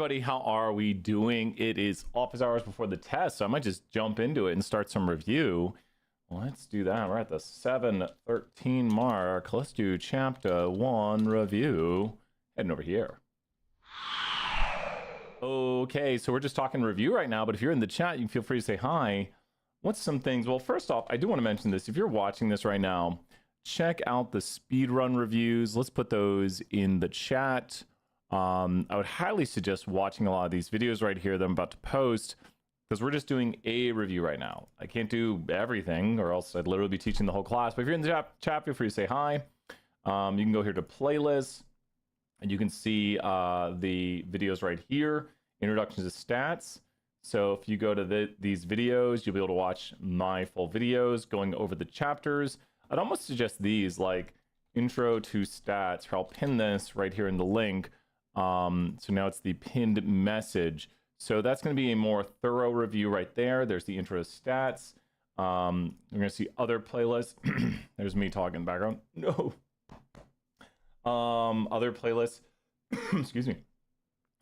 everybody, how are we doing? It is office hours before the test, so I might just jump into it and start some review. Let's do that. We're at the 7:13 mark. Let's do chapter 1 review. Heading over here. Okay, so we're just talking review right now, but if you're in the chat, you can feel free to say hi. What's some things? Well, first off, I do want to mention this. If you're watching this right now, check out the speedrun reviews. Let's put those in the chat. I would highly suggest watching a lot of these videos right here that I'm about to post, because we're just doing a review right now. I can't do everything, or else I'd literally be teaching the whole class. But if you're in the chat, feel free to say hi. You can go here to playlists, and you can see the videos right here, introduction to stats. So if you go to these videos, you'll be able to watch my full videos going over the chapters. I'd almost suggest these, like intro to stats. Here, I'll pin this right here in the link. So now it's the pinned message. So that's going to be a more thorough review right there. There's the intro to stats. You're going to see other playlists. There's me talking in the background. No. Other playlists, excuse me,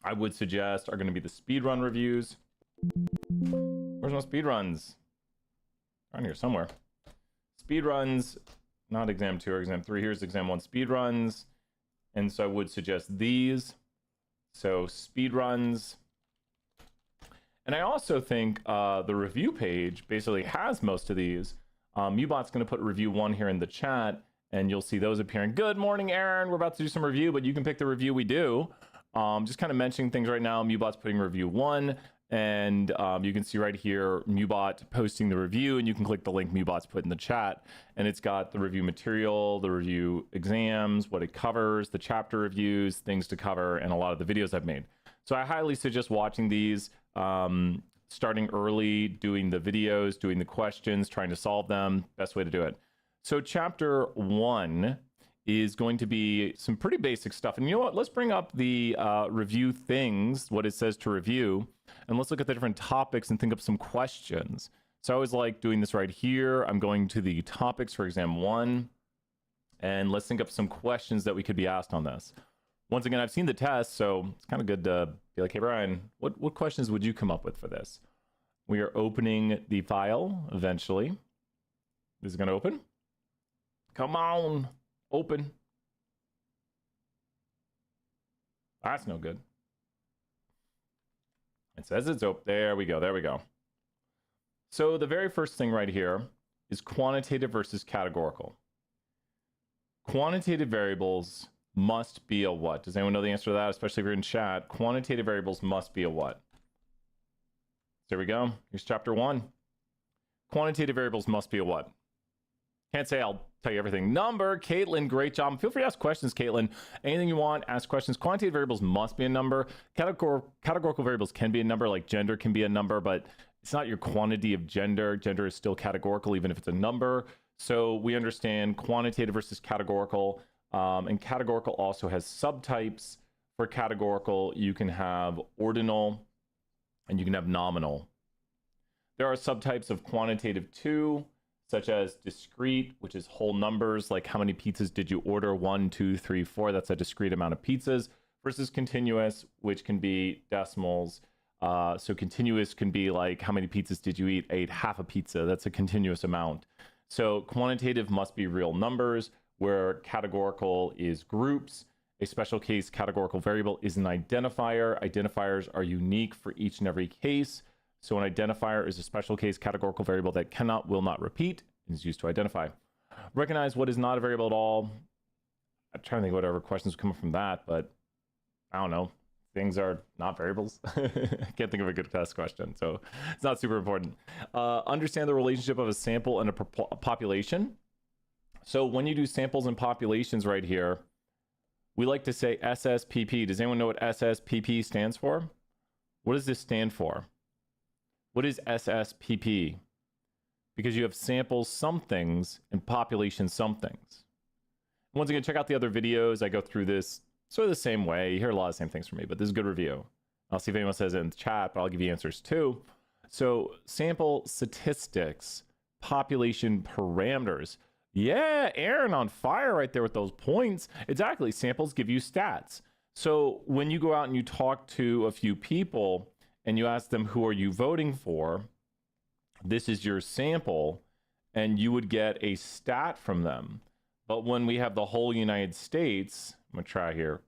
I would suggest are going to be the speedrun reviews. Where's my speedruns? Around here somewhere. Speedruns, not exam 2 or exam 3. Here's exam 1 speedruns. And so I would suggest these. So speedruns. And I also think the review page basically has most of these. Mubot's going to put review 1 here in the chat, and you'll see those appearing. Good morning, Aaron. We're about to do some review, but you can pick the review we do. Just kind of mentioning things right now. Mubot's putting review 1, and you can see right here Mubot posting the review, and you can click the link Mubot's put in the chat, and it's got the review material, the review exams, what it covers, the chapter reviews, things to cover, and a lot of the videos I've made. So I highly suggest watching these, starting early, doing the videos, doing the questions, trying to solve them. Best way to do it. So chapter 1 is going to be some pretty basic stuff. And you know what? Let's bring up the review things, what it says to review, and let's look at the different topics and think of some questions. So I always like doing this right here. I'm going to the topics for exam 1, and let's think of some questions that we could be asked on this. Once again, I've seen the test, so it's kind of good to be like, hey, Brian, what questions would you come up with for this? We are opening the file eventually. This is going to open. Come on, open. That's no good. It says it's open. There we go. There we go. So the very first thing right here is quantitative versus categorical. Quantitative variables must be a what? Does anyone know the answer to that? Especially if you're in chat. Quantitative variables must be a what? There we go. Here's chapter 1. Quantitative variables must be a what? Can't say I'll tell you everything. Number, Caitlin, great job. Feel free to ask questions, Caitlin. Anything you want, ask questions. Quantitative variables must be a number. Categorical variables can be a number, like gender can be a number, but it's not your quantity of gender. Gender is still categorical, even if it's a number. So we understand quantitative versus categorical. And categorical also has subtypes. For categorical, you can have ordinal and you can have nominal. There are subtypes of quantitative too, such as discrete, which is whole numbers, like how many pizzas did you order? 1, 2, 3, 4. That's a discrete amount of pizzas. Versus continuous, which can be decimals. So continuous can be like how many pizzas did you eat? I ate half a pizza. That's a continuous amount. So quantitative must be real numbers, where categorical is groups. A special case categorical variable is an identifier. Identifiers are unique for each and every case. So an identifier is a special case categorical variable that cannot, will not repeat, and is used to identify. Recognize what is not a variable at all. I'm trying to think whatever questions come from that, but I don't know. Things are not variables. I can't think of a good test question, so it's not super important. Understand the relationship of a sample and a population. So when you do samples and populations right here, we like to say SSPP. Does anyone know what SSPP stands for? What does this stand for? What is SSPP? Because you have samples some things and population some things. Once again, check out the other videos. I go through this sort of the same way. You hear a lot of the same things from me, but this is a good review. I'll see if anyone says it in the chat, but I'll give you answers too. So sample statistics, population parameters. Yeah, Aaron on fire right there with those points. Exactly. Samples give you stats. So when you go out and you talk to a few people and you ask them, who are you voting for? This is your sample, and you would get a stat from them. But when we have the whole United States, I'm going to try here.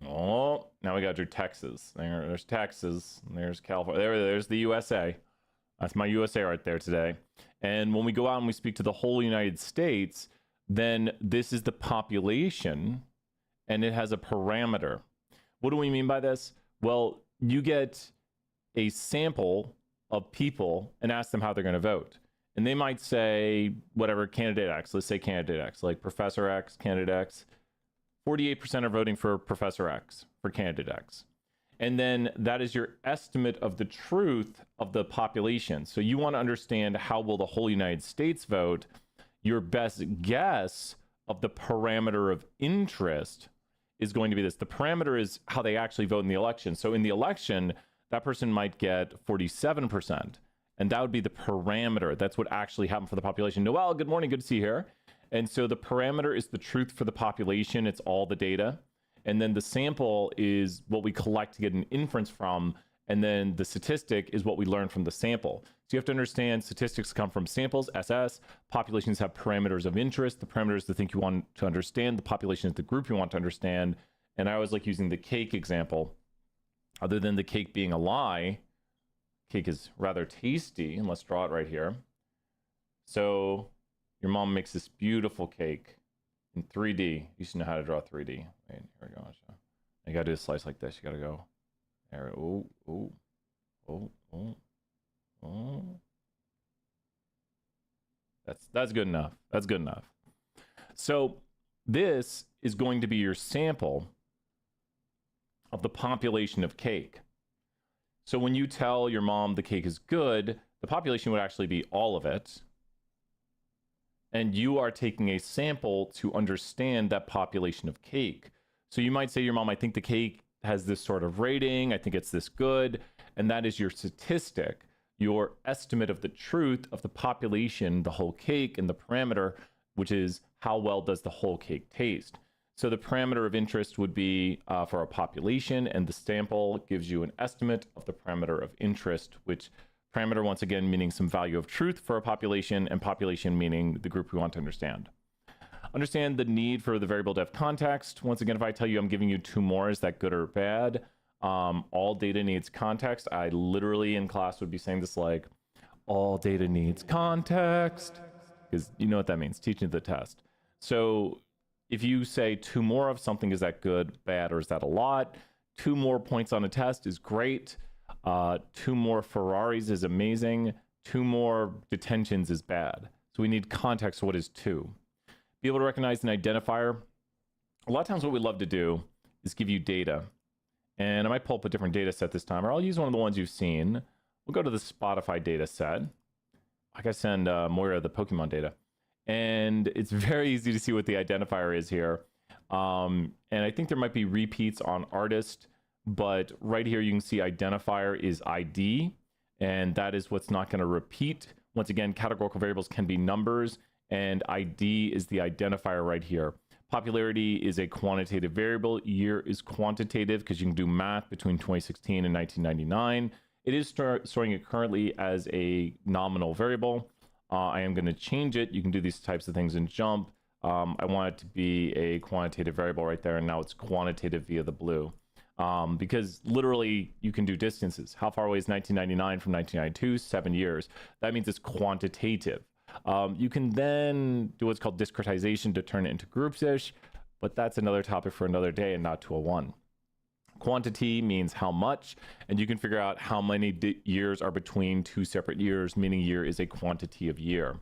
Oh, now we got your Texas. There's Texas. There's California. There's the USA. That's my USA right there today. And when we go out and we speak to the whole United States, then this is the population, and it has a parameter. What do we mean by this? Well, you get a sample of people and ask them how they're going to vote. And they might say, whatever, candidate X. Let's say candidate X, like Professor X, candidate X. 48% are voting for Professor X, for candidate X. And then that is your estimate of the truth of the population. So you want to understand how will the whole United States vote. Your best guess of the parameter of interest is going to be this. The parameter is how they actually vote in the election. So in the election, that person might get 47%. And that would be the parameter. That's what actually happened for the population. Noel, good morning. Good to see you here. And so the parameter is the truth for the population. It's all the data. And then the sample is what we collect to get an inference from. And then the statistic is what we learn from the sample. So you have to understand statistics come from samples, SS. Populations have parameters of interest. The parameter is the thing you want to understand. The population is the group you want to understand. And I always like using the cake example. Other than the cake being a lie, cake is rather tasty. And let's draw it right here. So your mom makes this beautiful cake in 3D. You should know how to draw 3D. Wait, here we go. You gotta do a slice like this. You gotta go there. Oh, oh, oh, oh, oh. That's good enough. That's good enough. So this is going to be your sample of the population of cake. So when you tell your mom the cake is good, the population would actually be all of it. And you are taking a sample to understand that population of cake. So you might say to your mom, I think the cake has this sort of rating. I think it's this good. And that is your statistic, your estimate of the truth of the population, the whole cake, and the parameter, which is how well does the whole cake taste. So the parameter of interest would be for a population, and the sample gives you an estimate of the parameter of interest, which parameter, once again, meaning some value of truth for a population, and population meaning the group we want to understand. Understand the need for the variable to have context. Once again, if I tell you I'm giving you two more, is that good or bad? All data needs context. I literally in class would be saying this like, all data needs context, because you know what that means, teaching the test. So if you say two more of something, is that good, bad, or is that a lot? 2 more points on a test is great. 2 more Ferraris is amazing. 2 more detentions is bad. So we need context. What is 2? Be able to recognize an identifier. A lot of times what we love to do is give you data. And I might pull up a different data set this time, or I'll use one of the ones you've seen. We'll go to the Spotify data set. I gotta send Moira the Pokemon data. And it's very easy to see what the identifier is here. And I think there might be repeats on artist, but right here you can see identifier is ID, and that is what's not going to repeat. Once again, categorical variables can be numbers, and ID is the identifier right here. Popularity is a quantitative variable. Year is quantitative because you can do math between 2016 and 1999. It is storing it currently as a nominal variable. I am going to change it. You can do these types of things in JMP. I want it to be a quantitative variable right there, and now it's quantitative via the blue. Because literally you can do distances. How far away is 1999 from 1992? 7 years. That means it's quantitative. You can then do what's called discretization to turn it into groups-ish, but that's another topic for another day and not 201. Quantity means how much, and you can figure out how many years are between 2 separate years, meaning year is a quantity of year.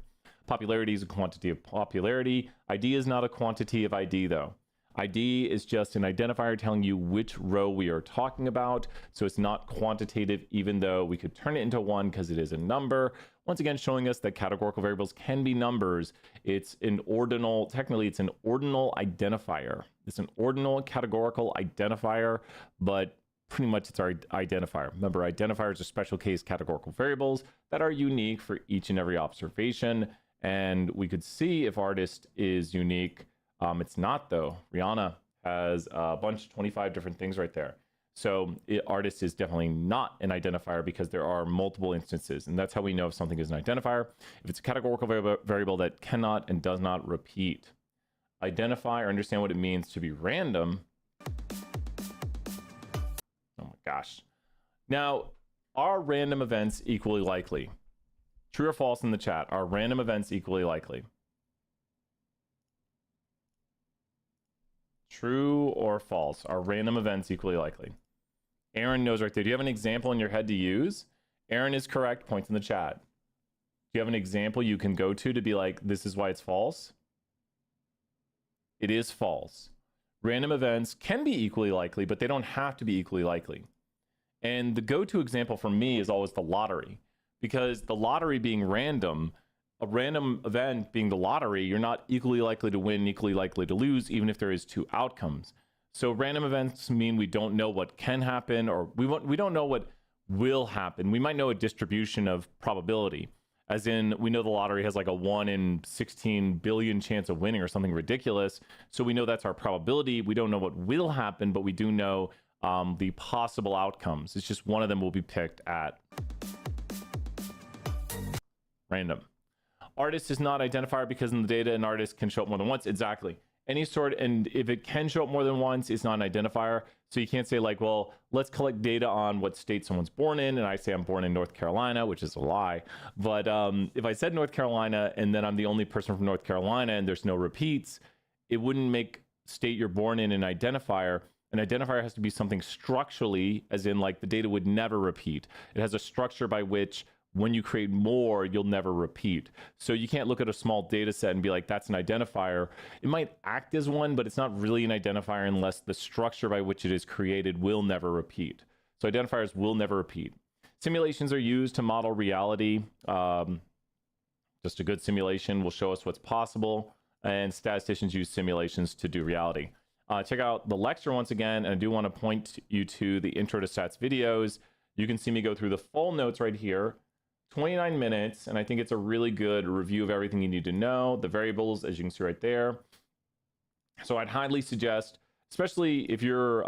Popularity is a quantity of popularity. ID is not a quantity of ID, though. ID is just an identifier telling you which row we are talking about, so it's not quantitative, even though we could turn it into 1 because it is a number. Once again, showing us that categorical variables can be numbers. It's an ordinal, technically it's an ordinal identifier. It's an ordinal categorical identifier, but pretty much it's our identifier. Remember, identifiers are special case categorical variables that are unique for each and every observation. And we could see if artist is unique. It's not, though. Rihanna has a bunch, 25 different things right there. So artist is definitely not an identifier because there are multiple instances, and that's how we know if something is an identifier. If it's a categorical variable that cannot and does not repeat. Identify or understand what it means to be random. Oh my gosh. Now, are random events equally likely? True or false in the chat? Are random events equally likely? True or false? Are random events equally likely? Aaron knows right there. Do you have an example in your head to use? Aaron is correct. Points in the chat. Do you have an example you can go to be like, this is why it's false? It is false. Random events can be equally likely, but they don't have to be equally likely. And the go-to example for me is always the lottery, because the lottery being random, a random event being the lottery, you're not equally likely to win, equally likely to lose, even if there is two outcomes. So random events mean we don't know what can happen, or we don't know what will happen. We might know a distribution of probability, as in we know the lottery has like a 1 in 16 billion chance of winning or something ridiculous. So we know that's our probability. We don't know what will happen, but we do know the possible outcomes. It's just one of them will be picked at random. Artist is not identifier because in the data an artist can show up more than once. Exactly. Any sort, and if it can show up more than once, it's not an identifier. So you can't say like, well, let's collect data on what state someone's born in, and I say I'm born in North Carolina, which is a lie. But if I said North Carolina and then I'm the only person from North Carolina and there's no repeats, it wouldn't make state you're born in an identifier. An identifier has to be something structurally, as in like the data would never repeat. It has a structure by which when you create more, you'll never repeat. So you can't look at a small data set and be like, that's an identifier. It might act as one, but it's not really an identifier unless the structure by which it is created will never repeat. So identifiers will never repeat. Simulations are used to model reality. Just a good simulation will show us what's possible, and statisticians use simulations to do reality. Check out the lecture once again, and I do want to point you to the Intro to Stats videos. You can see me go through the full notes right here. 29 minutes, and I think it's a really good review of everything you need to know, the variables, as you can see right there. So I'd highly suggest, especially if you're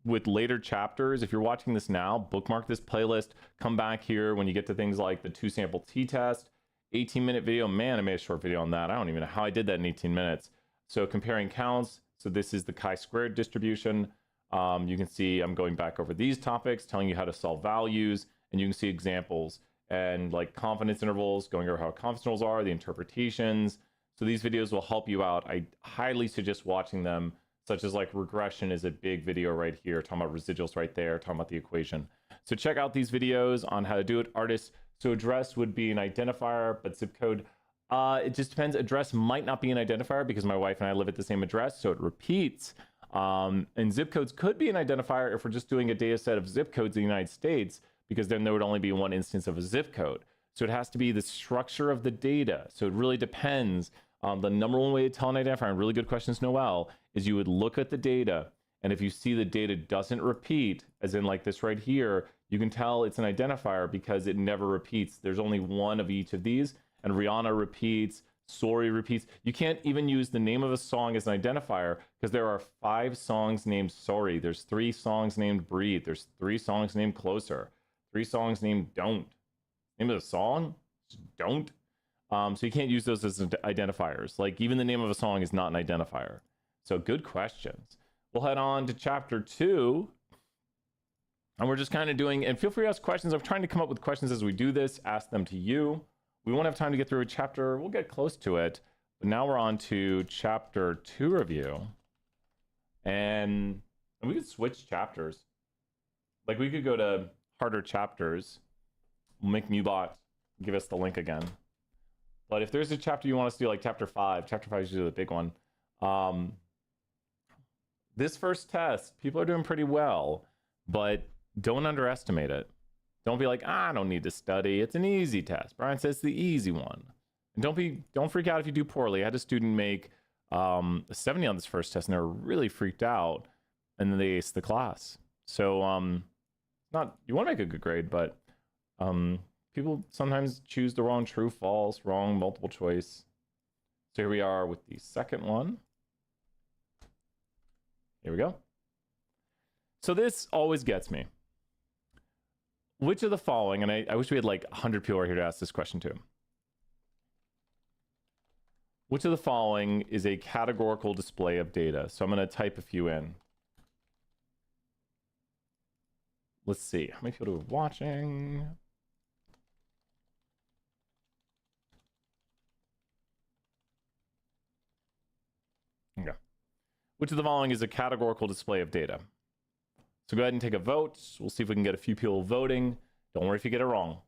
with later chapters, if you're watching this now, bookmark this playlist, come back here when you get to things like the 2-sample t-test, 18-minute video. Man, I made a short video on that. I don't even know how I did that in 18 minutes. So comparing counts, so this is the chi-squared distribution. You can see I'm going back over these topics, telling you how to solve values, and you can see examples and like confidence intervals, going over how confidence intervals are, the interpretations. So these videos will help you out. I highly suggest watching them, such as like regression is a big video right here, talking about residuals right there, talking about the equation. So check out these videos on how to do it. Artists, so address would be an identifier, but zip code, it just depends. Address might not be an identifier because my wife and I live at the same address, so it repeats. And zip codes could be an identifier if we're just doing a data set of zip codes in the United States, because then there would only be one instance of a zip code. So it has to be the structure of the data. So it really depends. The number one way to tell an identifier, and really good questions, Noel, is you would look at the data, and if you see the data doesn't repeat, as in like this right here, you can tell it's an identifier because it never repeats. There's only one of each of these, and Rihanna repeats, Sorry repeats. You can't even use the name of a song as an identifier because there are 5 songs named Sorry. There's 3 songs named Breathe. There's 3 songs named Closer. 3 songs named Don't. Name of the song? Just Don't. So you can't use those as identifiers. Like even the name of a song is not an identifier. So good questions. We'll head on to chapter 2. And we're just kind of doing, and feel free to ask questions. I'm trying to come up with questions as we do this. Ask them to you. We won't have time to get through a chapter. We'll get close to it. But now we're on to chapter 2 review. And we could switch chapters. Like we could go to harder chapters. We'll make Mubot give us the link again. But if there's a chapter you want us to do, like chapter 5 is usually the big one. This first test, people are doing pretty well, but don't underestimate it. Don't be like, I don't need to study. It's an easy test. Brian says it's the easy one. And don't freak out if you do poorly. I had a student make a 70 on this first test, and they were really freaked out, and then they aced the class. So you want to make a good grade, but people sometimes choose the wrong true, false, wrong, multiple choice. So here we are with the second one. Here we go. So this always gets me. Which of the following, and I wish we had like 100 people right here to ask this question to. Which of the following is a categorical display of data? So I'm going to type a few in. Let's see. How many people are watching? Okay. Which of the following is a categorical display of data? So go ahead and take a vote. We'll see if we can get a few people voting. Don't worry if you get it wrong.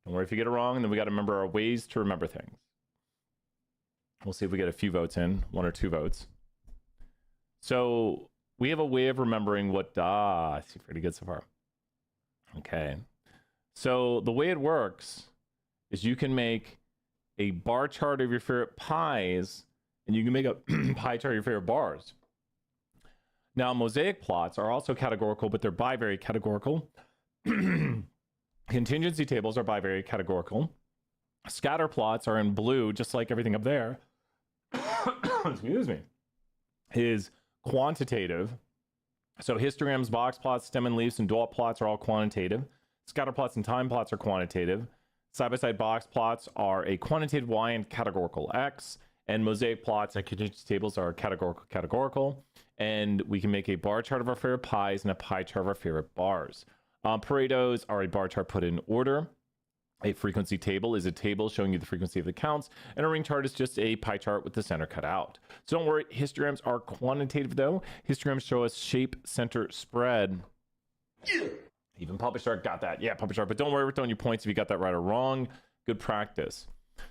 Don't worry if you get it wrong. And then we got to remember our ways to remember things. We'll see if we get a few votes in, 1 or 2 votes. So we have a way of remembering what, I see, pretty good so far. Okay. So the way it works is you can make a bar chart of your favorite pies, and you can make a pie chart of your favorite bars. Now, mosaic plots are also categorical, but they're bivariate categorical. Contingency tables are bivariate categorical. Scatter plots are in blue, just like everything up there. Excuse me. Is quantitative. So histograms, box plots, stem and leaves, and dot plots are all quantitative. Scatter plots and time plots are quantitative. Side-by-side box plots are a quantitative Y and categorical X. And mosaic plots and contingency tables are categorical. And we can make a bar chart of our favorite pies and a pie chart of our favorite bars. Paretos are a bar chart put in order. A frequency table is a table showing you the frequency of the counts, and a ring chart is just a pie chart with the center cut out. So don't worry, histograms are quantitative though. Histograms show us shape, center, spread. Even Puppet Shark got that. Yeah, Puppet Shark. But don't worry, we're throwing you points if you got that right or wrong. Good practice.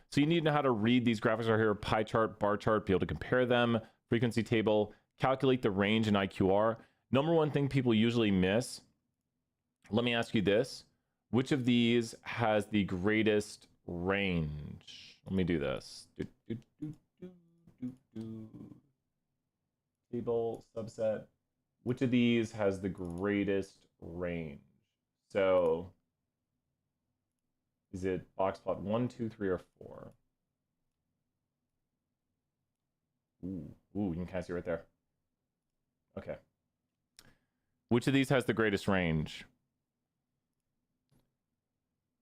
So you need to know how to read these graphics right here: pie chart, bar chart, be able to compare them, frequency table, calculate the range in IQR. Number one thing people usually miss. Let me ask you this. Which of these has the greatest range? Let me do this. Table, subset. Which of these has the greatest range? So, is it box plot 1, 2, 3, or 4? Ooh, you can kind of see right there. Okay. Which of these has the greatest range?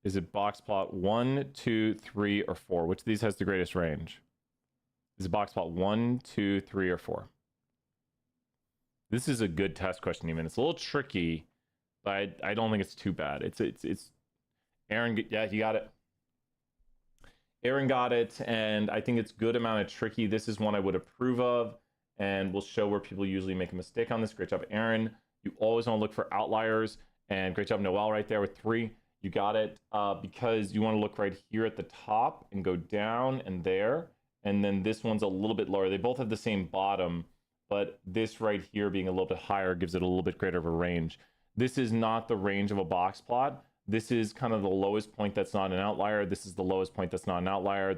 Is it box plot 1, 2, 3, or 4? Which of these has the greatest range? Is it box plot 1, 2, 3, or 4? This is a good test question, even. It's a little tricky, but I don't think it's too bad. It's Aaron, yeah, he got it. Aaron got it, and I think it's good amount of tricky. This is one I would approve of, and we'll show where people usually make a mistake on this. Great job, Aaron. You always want to look for outliers, and great job, Noel, right there with 3. You got it, because you want to look right here at the top and go down and there. And then this one's a little bit lower. They both have the same bottom, but this right here being a little bit higher gives it a little bit greater of a range. This is not the range of a box plot. This is kind of the lowest point that's not an outlier. This is the lowest point that's not an outlier.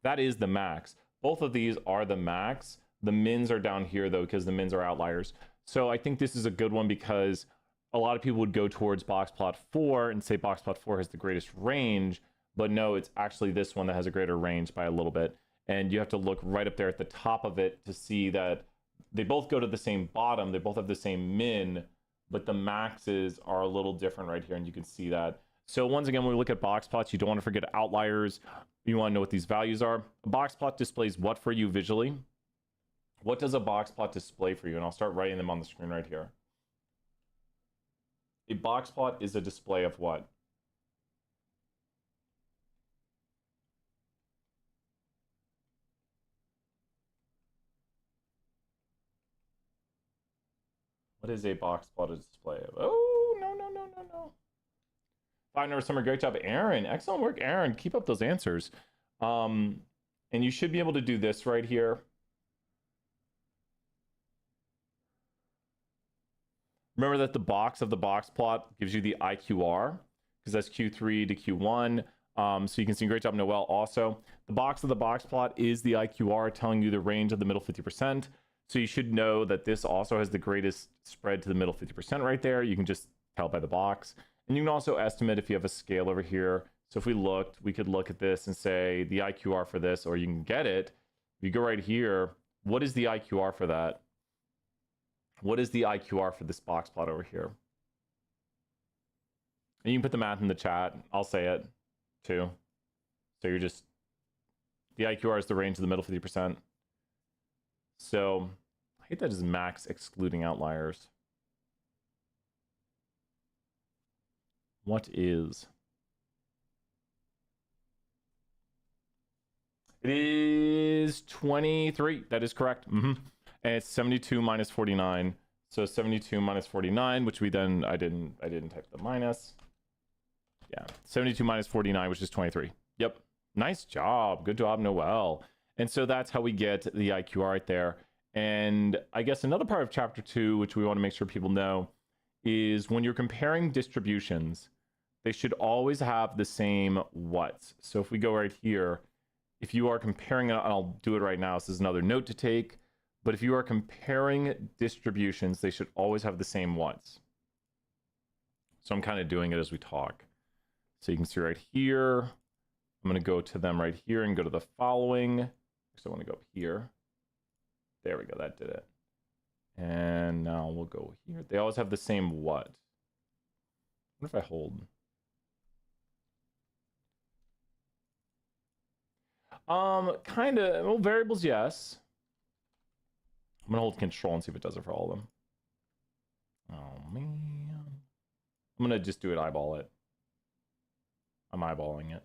That is the max. Both of these are the max. The mins are down here, though, because the mins are outliers. So I think this is a good one because a lot of people would go towards box plot 4 and say box plot 4 has the greatest range, but no, it's actually this one that has a greater range by a little bit. And you have to look right up there at the top of it to see that they both go to the same bottom, they both have the same min, but the maxes are a little different right here, and you can see that. So once again, when we look at box plots, you don't want to forget outliers. You want to know what these values are. A box plot displays what for you visually? What does a box plot display for you? And I'll start writing them on the screen right here. A box plot is a display of what? What is a box plot a display of? Oh, no. Five Summer, great job, Aaron. Excellent work, Aaron. Keep up those answers. And you should be able to do this right here. Remember that the box of the box plot gives you the IQR, because that's Q3 to Q1. So you can see, great job, Noel, also. The box of the box plot is the IQR telling you the range of the middle 50%. So you should know that this also has the greatest spread to the middle 50% right there. You can just tell by the box. And you can also estimate if you have a scale over here. So if we looked, we could look at this and say the IQR for this, or you can get it. If you go right here, what is the IQR for that? What is the IQR for this box plot over here? And you can put the math in the chat. I'll say it too. So you're just, the IQR is the range of the middle 50%. So I hate that is max excluding outliers. What is? It is 23. That is correct. And it's 72 minus 49. So 72 minus 49, which we then, I didn't type the minus. Yeah, 72 minus 49, which is 23. Yep. Nice job. Good job, Noel. And so that's how we get the IQR right there. And I guess another part of chapter 2, which we want to make sure people know, is when you're comparing distributions, they should always have the same what's. So if we go right here, if you are comparing, and I'll do it right now, so this is another note to take, but if you are comparing distributions, they should always have the same what's. So I'm kind of doing it as we talk. So you can see right here, I'm going to go to them right here and go to the following. So I want to go up here. There we go, that did it. And now we'll go here. They always have the same what. What if I hold? Kind of, well, variables, yes. I'm gonna hold control and see if it does it for all of them. Oh man. I'm gonna just do it, eyeball it. I'm eyeballing it.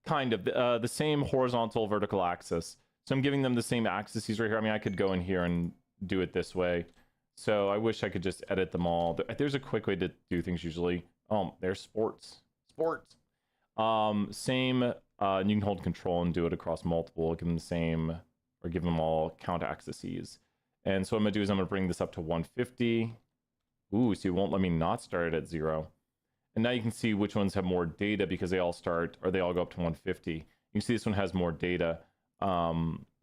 Kind of, the same horizontal, vertical axis. So I'm giving them the same axes right here. I mean, I could go in here and do it this way. So I wish I could just edit them all. There's a quick way to do things usually. Oh, there's sports. Sports. Same, you can hold control and do it across multiple, give them the same, or give them all count axes. And so what I'm gonna do is I'm gonna bring this up to 150. Ooh, so you won't let me not start it at 0. And now you can see which ones have more data because they all start, or they all go up to 150. You can see this one has more data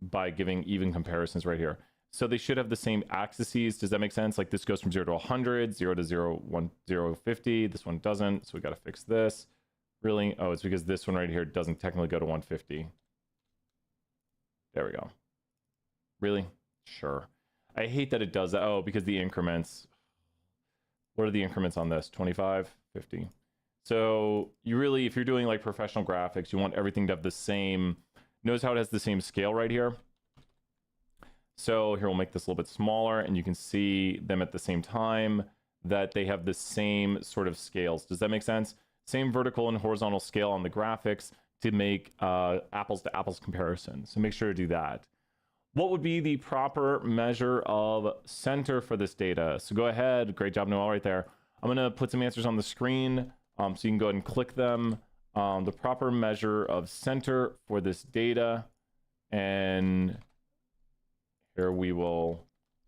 by giving even comparisons right here. So they should have the same axes. Does that make sense? Like this goes from 0 to 100, 0 to 0, 1, 0, 50. This one doesn't, so we got to fix this. Really? Oh, it's because this one right here doesn't technically go to 150. There we go. Really? Sure. I hate that it does that. Oh, because the increments. What are the increments on this? 25, 50. So you really, if you're doing like professional graphics, you want everything to have the same. Notice how it has the same scale right here. So here we'll make this a little bit smaller and you can see them at the same time that they have the same sort of scales. Does that make sense? Same vertical and horizontal scale on the graphics to make apples to apples comparison. So make sure to do that. What would be the proper measure of center for this data? So go ahead. Great job, Noel, right there. I'm going to put some answers on the screen so you can go ahead and click them. The proper measure of center for this data. And here we will,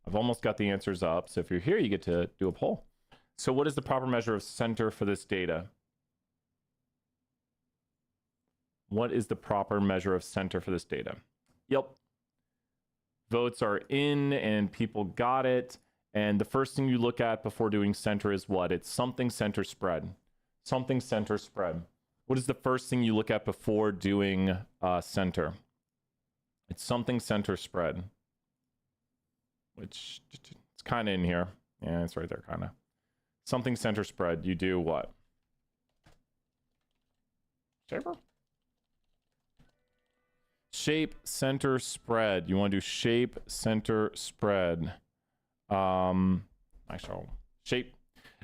I've almost got the answers up. So if you're here, you get to do a poll. So what is the proper measure of center for this data? What is the proper measure of center for this data? Yep. Votes are in and people got it. And the first thing you look at before doing center is what? It's something center spread. Something center spread. What is the first thing you look at before doing center? It's something center spread. Which it's kind of in here. Yeah, it's right there, kind of. Something center spread. You do what? Shaper? Shape, center, spread. You want to do shape, center, spread. Actually, shape.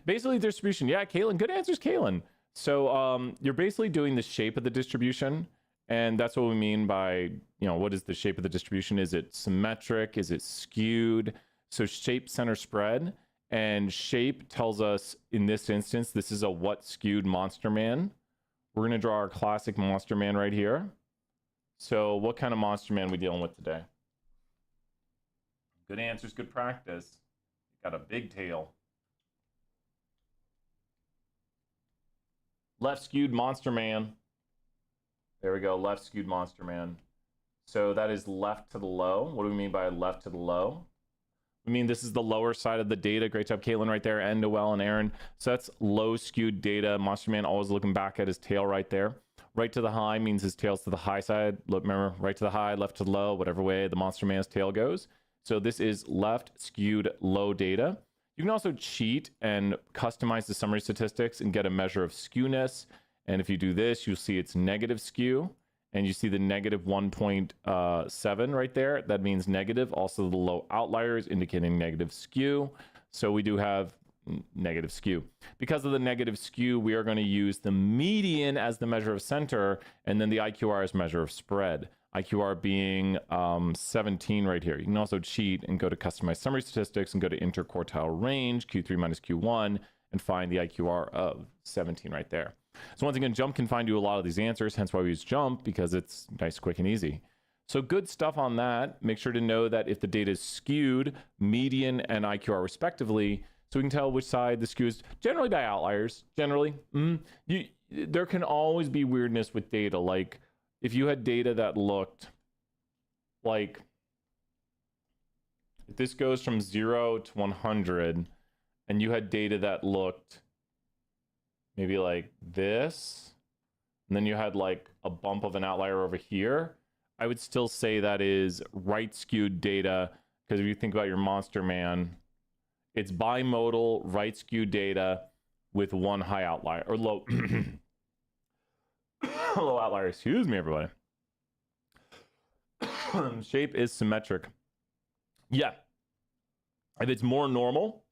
Basically, distribution. Yeah, Kaylin. Good answers, Kaylin. So you're basically doing the shape of the distribution. And that's what we mean by, you know, what is the shape of the distribution? Is it symmetric? Is it skewed? So shape, center, spread. And shape tells us, in this instance, this is a what skewed monster man. We're going to draw our classic monster man right here. So what kind of monster man are we dealing with today? Good answers, good practice. Got a big tail. Left skewed monster man. There we go, left skewed monster man. So that is left to the low. What do we mean by left to the low? I mean, this is the lower side of the data. Great job, Caitlin, right there, and Noel and Aaron. So that's low skewed data. Monster man always looking back at his tail right there. Right to the high means his tail's to the high side. Look, remember, right to the high, left to the low, whatever way the monster man's tail goes. So this is left skewed low data. You can also cheat and customize the summary statistics and get a measure of skewness. And if you do this, you'll see it's negative skew. And you see the negative 1.7 right there. That means negative. Also the low outliers indicating negative skew. So we do have negative skew. Because of the negative skew, we are going to use the median as the measure of center, and then the IQR as measure of spread. IQR being 17 right here. You can also cheat and go to customize summary statistics and go to interquartile range, Q3 minus Q1, and find the IQR of 17 right there. So once again, JMP can find you a lot of these answers, hence why we use JMP, because it's nice, quick, and easy. So good stuff on that. Make sure to know that if the data is skewed, median and IQR respectively, so we can tell which side the skew is, generally by outliers, generally. There can always be weirdness with data. Like if you had data that looked like, if this goes from 0 to 100, and you had data that looked maybe like this, and then you had like a bump of an outlier over here, I would still say that is right skewed data, because if you think about your monster man, it's bimodal right skewed data with one high outlier, or low low outlier. Excuse me, everybody. Shape is symmetric. Yeah. If it's more normal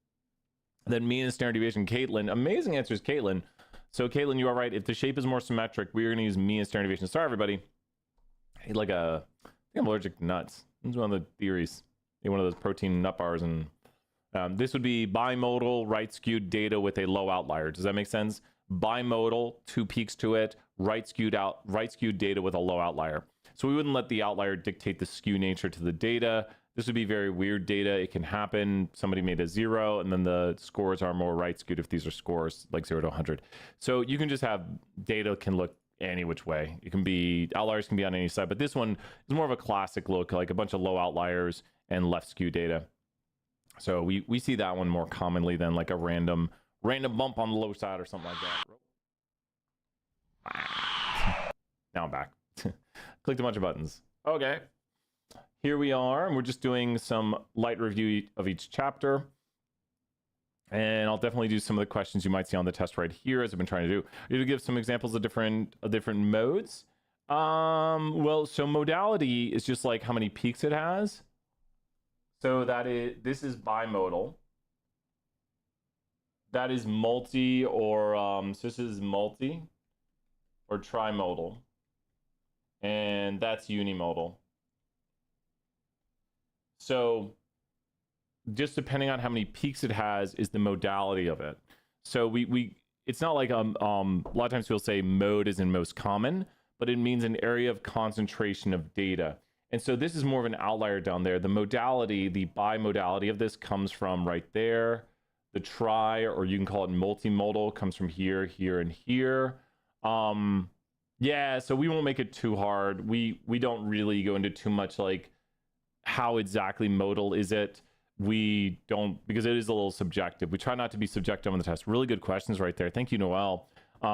than mean and standard deviation, Caitlin, amazing answers, Caitlin. So Caitlin, you are right. If the shape is more symmetric, we're going to use mean and standard deviation. Sorry, everybody. I think I'm allergic to nuts. This is one of the theories. One of those protein nut bars, and this would be bimodal right skewed data with a low outlier. Does that make sense? Bimodal, 2 peaks to it, right skewed data with a low outlier. So we wouldn't let the outlier dictate the skew nature to the data. This would be very weird data. It can happen. Somebody made a 0, and then the scores are more right skewed if these are scores like 0 to 100. So you can just have data can look any which way. It can be, outliers can be on any side, but this one is more of a classic look, like a bunch of low outliers and left skew data. So we see that one more commonly than like a random bump on the low side or something like that. Now I'm back. Clicked a bunch of buttons. Okay. Here we are, and we're just doing some light review of each chapter. And I'll definitely do some of the questions you might see on the test right here, as I've been trying to do. I'm going to give some examples of different modes. Well, so modality is just like how many peaks it has. So this is bimodal. That is multi, or so this is multi or trimodal. And that's unimodal. So just depending on how many peaks it has is the modality of it. So it's not like a lot of times people say mode is in most common, but it means an area of concentration of data. And so this is more of an outlier down there. The modality, the bimodality of this comes from right there. The tri, or you can call it multimodal, comes from here, here, and here. Yeah, so we won't make it too hard. We don't really go into too much like how exactly modal is it. We don't, because it is a little subjective. We try not to be subjective on the test. Really good questions right there. Thank you, Noel.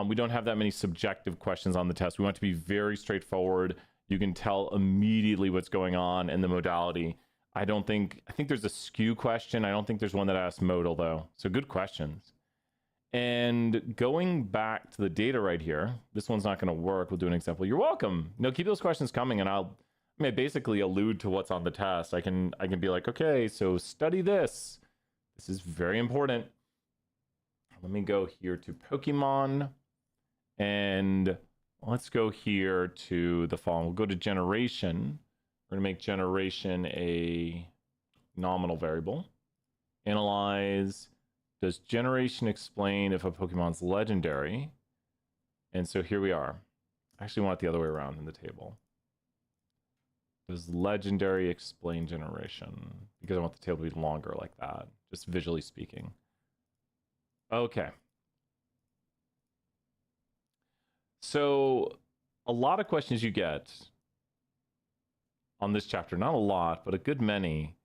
We don't have that many subjective questions on the test. We want to be very straightforward. You can tell immediately what's going on in the modality. I think there's a skew question. I don't think there's one that asks modal though. So good questions. And going back to the data right here, this one's not going to work. We'll do an example. You're welcome. No, keep those questions coming, and I basically allude to what's on the test. I can be like, okay, so study this. This is very important. Let me go here to Pokemon, and let's go here to the following. We'll go to generation. We're going to make generation a nominal variable. Analyze. Does generation explain if a Pokemon's legendary? And so here we are. I actually want it the other way around in the table. Does legendary explain generation? Because I want the table to be longer like that, just visually speaking. Okay. So a lot of questions you get on this chapter, not a lot, but a good many,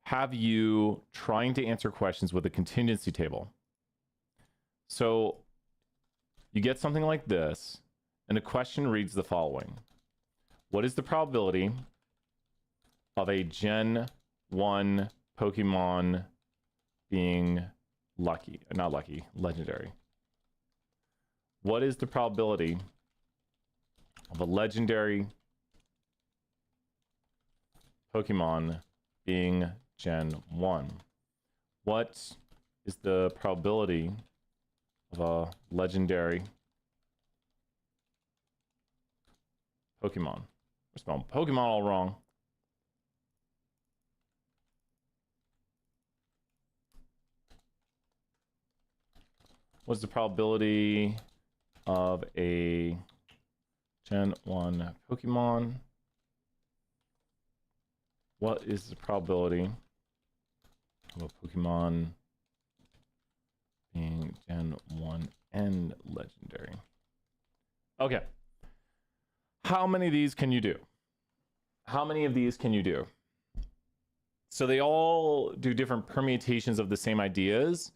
have you trying to answer questions with a contingency table. So you get something like this, and the question reads the following. What is the probability of a Gen 1 Pokemon being legendary. What is the probability of a legendary Pokemon being Gen 1? What is the probability of a legendary Pokemon? We're spelling Pokemon all wrong. What's the probability of a Gen 1 Pokemon? What is the probability of a Pokemon being Gen 1 and legendary? Okay. How many of these can you do? How many of these can you do? So they all do different permutations of the same ideas.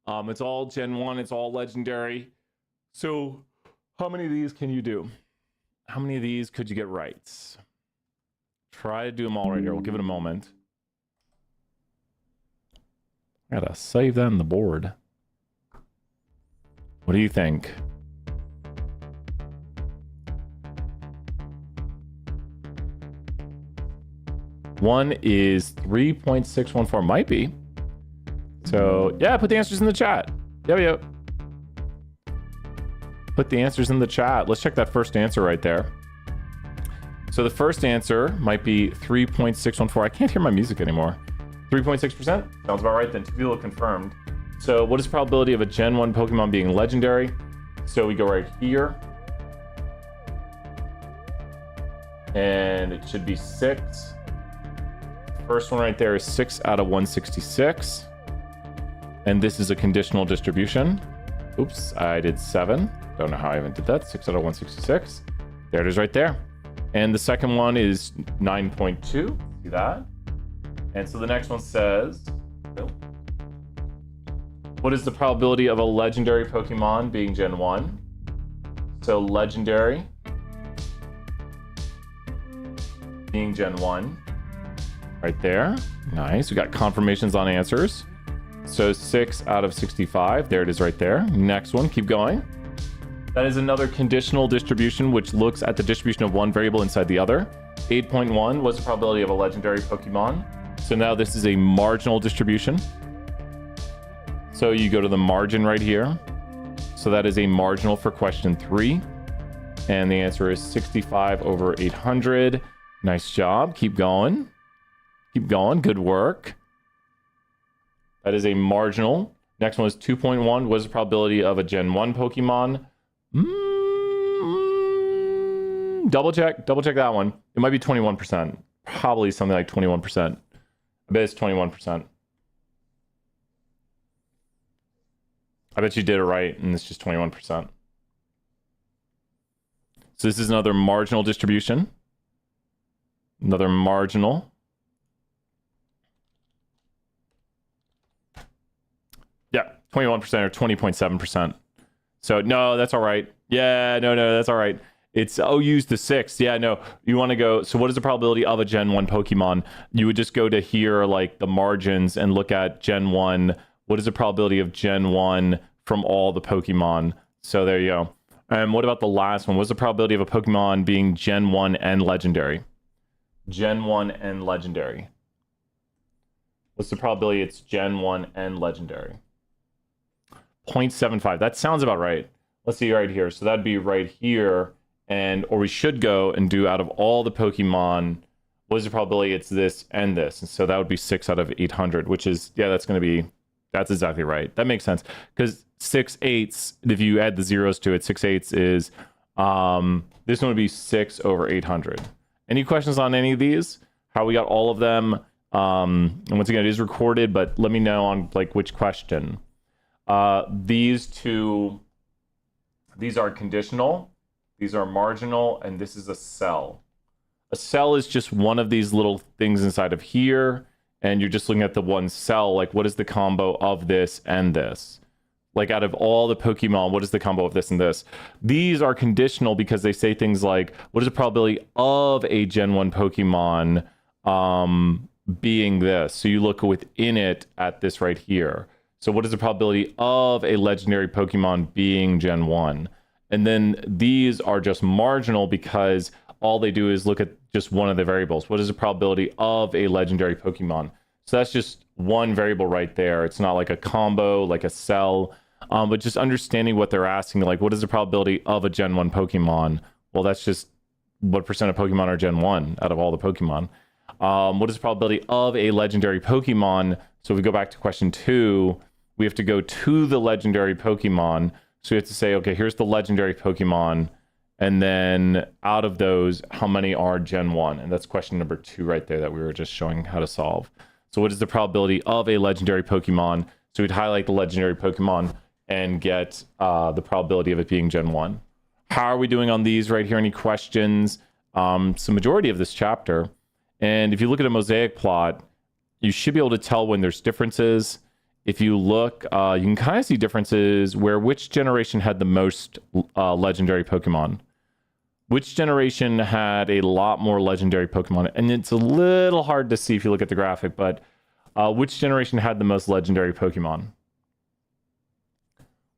It's all Gen 1, it's all legendary. So how many of these can you do? How many of these could you get right? Try to do them all right here. We'll give it a moment. I gotta save that on the board. What do you think? One is 3.614. Might be. So, yeah, put the answers in the chat. Yep. Put the answers in the chat. Let's check that first answer right there. So the first answer might be 3.614. I can't hear my music anymore. 3.6%? Sounds about right then. 2 people confirmed. So what is the probability of a Gen 1 Pokemon being legendary? So we go right here. And it should be 6. First one right there is 6 out of 166. And this is a conditional distribution. Oops, I did 7. Don't know how I even did that. 6 out of 166. There it is right there. And the second one is 9.2. See that? And so the next one says, what is the probability of a legendary Pokemon being Gen 1? So legendary being Gen 1. Right there. Nice. We got confirmations on answers. So 6 out of 65. There it is right there. Next one. Keep going. That is another conditional distribution, which looks at the distribution of one variable inside the other. 8.1 was the probability of a legendary Pokemon. So now this is a marginal distribution. So you go to the margin right here. So that is a marginal for question 3. And the answer is 65 over 800. Nice job. Keep going. Keep going. Good work. That is a marginal. Next one is 2.1. What is the probability of a Gen 1 Pokemon? Double check that one. It might be 21%. Probably something like 21%. I bet it's 21%. I bet you did it right, and it's just 21%. So this is another marginal distribution. Another marginal. Yeah, 21% or 20.7%. So no, that's all right. Yeah, no, that's all right. It's, use the 6. Yeah, no, you want to go. So what is the probability of a Gen 1 Pokemon? You would just go to here, like the margins, and look at Gen 1. What is the probability of Gen 1 from all the Pokemon? So there you go. And what about the last one? What's the probability of a Pokemon being Gen 1 and legendary? Gen 1 and legendary. What's the probability it's Gen 1 and legendary? 0.75. That sounds about right. Let's see right here. So that'd be right here. Or we should go and do out of all the Pokemon, what is the probability it's this and this? And so that would be 6 out of 800, which is, yeah, that's exactly right. That makes sense. Because 6/8, if you add the zeros to it, 6/8 is, this one would be 6 over 800. Any questions on any of these? How we got all of them? And once again, it is recorded, but let me know on like which question. These two, these are conditional, these are marginal, and this is a cell. A cell is just one of these little things inside of here, and you're just looking at the one cell, like what is the combo of this and this? Like out of all the Pokemon, what is the combo of this and this? These are conditional because they say things like, what is the probability of a Gen 1 Pokemon being this. So you look within it at this right here. So what is the probability of a legendary Pokemon being Gen 1? And then these are just marginal because all they do is look at just one of the variables. What is the probability of a legendary Pokemon? So that's just one variable right there. It's not like a combo, like a cell, but just understanding what they're asking, like what is the probability of a Gen 1 Pokemon? Well, that's just what percent of Pokemon are Gen 1 out of all the Pokemon. What is the probability of a legendary Pokemon? So if we go back to question 2, we have to go to the legendary Pokemon. So we have to say, okay, here's the legendary Pokemon. And then out of those, how many are Gen 1? And that's question number 2 right there that we were just showing how to solve. So what is the probability of a legendary Pokemon? So we'd highlight the legendary Pokemon and get the probability of it being Gen 1. How are we doing on these right here? Any questions? So majority of this chapter. And if you look at a mosaic plot, you should be able to tell when there's differences. If you look, you can kind of see differences where which generation had the most legendary Pokemon. Which generation had a lot more legendary Pokemon? And it's a little hard to see if you look at the graphic, but which generation had the most legendary Pokemon?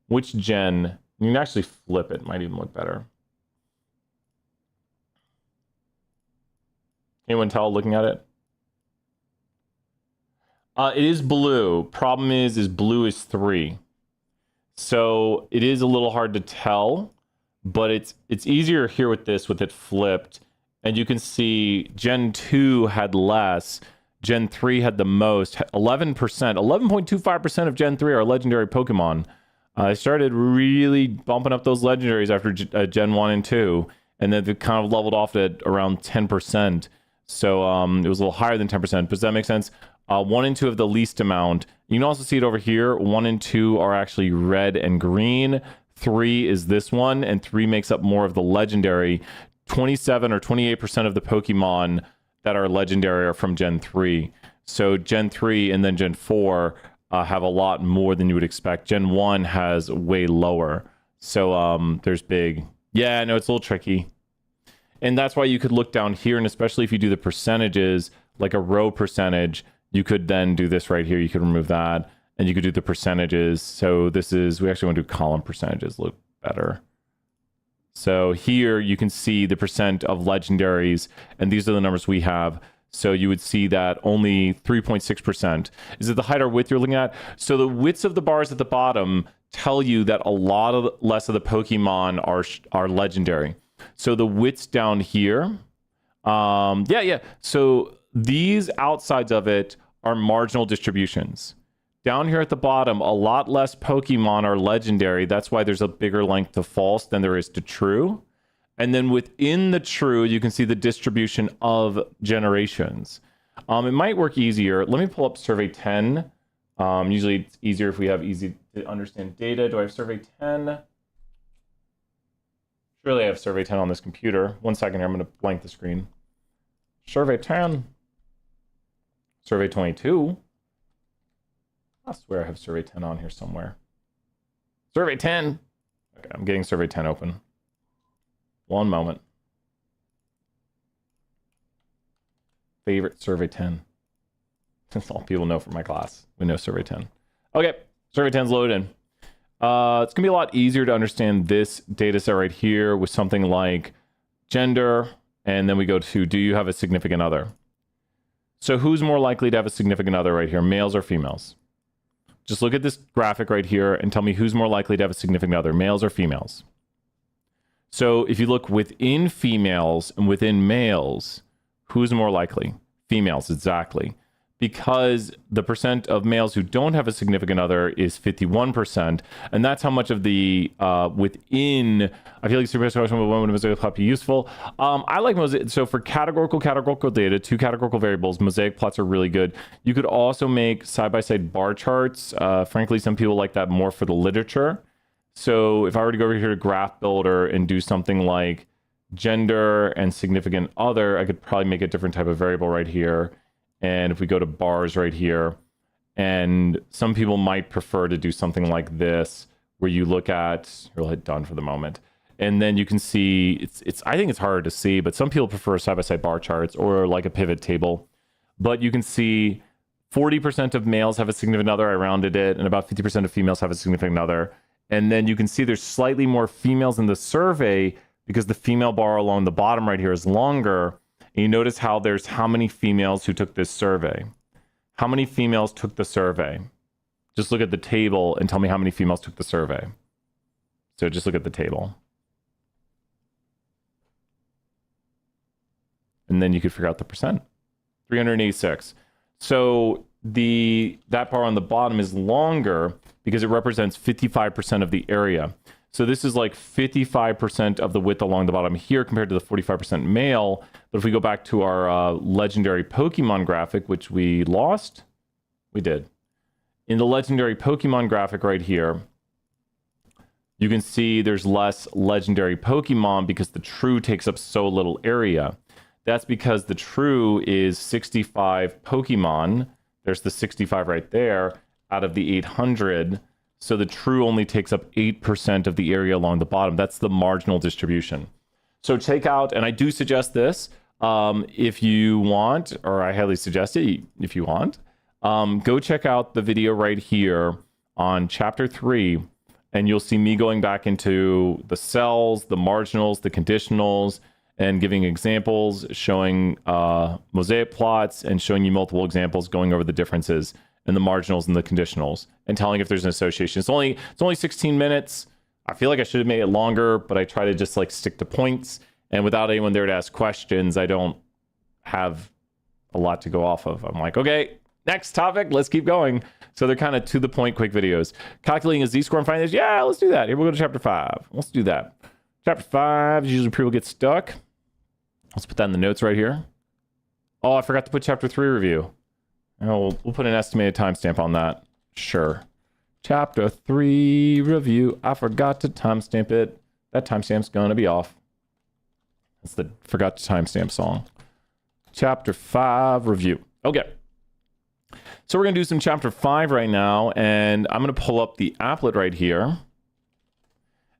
Which gen? You can actually flip it. Might even look better. Anyone tell looking at it? It is blue. Problem is blue is 3. So it is a little hard to tell, but it's easier here with this, with it flipped. And you can see Gen 2 had less. Gen 3 had the most, 11%. 11.25% of Gen 3 are legendary Pokemon. I started really bumping up those legendaries after Gen 1 and 2. And then it kind of leveled off at around 10%. So it was a little higher than 10%. Does that make sense? 1 and 2 have the least amount. You can also see it over here. 1 and 2 are actually red and green. 3 is this one, and 3 makes up more of the legendary. 27 or 28% of the Pokemon that are legendary are from Gen 3. So Gen 3 and then Gen 4 have a lot more than you would expect. Gen 1 has way lower. So there's big... Yeah, I know it's a little tricky. And that's why you could look down here, and especially if you do the percentages, like a row percentage, you could then do this right here. You could remove that, and you could do the percentages. So this is, we actually want to do column percentages, look better. So here you can see the percent of legendaries, and these are the numbers we have. So you would see that only 3.6%. Is it the height or width you're looking at? So the widths of the bars at the bottom tell you that a lot of less of the Pokemon are legendary. So the widths down here, yeah. So these outsides of it are marginal distributions. Down here at the bottom, a lot less Pokemon are legendary. That's why there's a bigger length to false than there is to true. And then within the true, you can see the distribution of generations. It might work easier. Let me pull up Survey 10. Usually it's easier if we have easy to understand data. Do I have Survey 10? Surely I have Survey 10 on this computer. 1 second here, I'm going to blank the screen. Survey 10. Survey 22. I swear I have Survey 10 on here somewhere. Survey 10. Okay, I'm getting Survey 10 open. 1 moment. Favorite Survey 10. That's all people know from my class. We know Survey 10. Okay, Survey 10's loaded in. It's going to be a lot easier to understand this data set right here with something like gender, and then we go to, do you have a significant other? So who's more likely to have a significant other right here, males or females? Just look at this graphic right here and tell me who's more likely to have a significant other, males or females? So if you look within females and within males, who's more likely? Females, exactly. Because the percent of males who don't have a significant other is 51%, and that's how much of the within. I feel like super question with women mosaic plot be useful. I like mosaic. So for categorical data, 2 categorical variables, mosaic plots are really good. You could also make side-by-side bar charts. Frankly, some people like that more for the literature. So if I were to go over here to Graph Builder and do something like gender and significant other, I could probably make a different type of variable right here. And if we go to bars right here, and some people might prefer to do something like this, where you look at, we'll hit done for the moment. And then you can see, I think it's harder to see, but some people prefer side-by-side bar charts or like a pivot table. but you can see 40% of males have a significant other. I rounded it, and about 50% of females have a significant other. And then you can see there's slightly more females in the survey because the female bar along the bottom right here is longer. And you notice how there's how many females who took this survey. How many females took the survey? Just look at the table and tell me how many females took the survey. So just look at the table. And then you could figure out the percent. 386. So that bar on the bottom is longer because it represents 55% of the area. So this is like 55% of the width along the bottom here compared to the 45% male. But if we go back to our legendary Pokemon graphic, which we lost, we did. In the legendary Pokemon graphic right here, you can see there's less legendary Pokemon because the true takes up so little area. That's because the true is 65 Pokemon. There's the 65 right there out of the 800. So the true only takes up 8% of the area along the bottom. That's the marginal distribution. So check out, and I do suggest this if you want, or I highly suggest it if you want, go check out the video right here on chapter 3, and you'll see me going back into the cells, the marginals, the conditionals, and giving examples, showing mosaic plots, and showing you multiple examples, going over the differences in the marginals and the conditionals, and telling if there's an association. It's only 16 minutes. I feel like I should have made it longer, but I try to just like stick to points. And without anyone there to ask questions, I don't have a lot to go off of. I'm like, okay, next topic, let's keep going. So they're kind of to the point, quick videos. Calculating a z-score and finding this. Yeah, let's do that. Here we'll go to chapter 5. Let's do that. Chapter 5 is usually people get stuck. Let's put that in the notes right here. Oh, I forgot to put chapter 3 review. Oh, we'll put an estimated timestamp on that. Sure. Chapter 3 review. I forgot to timestamp it. That timestamp's gonna be off. That's the forgot to timestamp song. Chapter 5 review. Okay. So we're gonna do some chapter 5 right now, and I'm gonna pull up the applet right here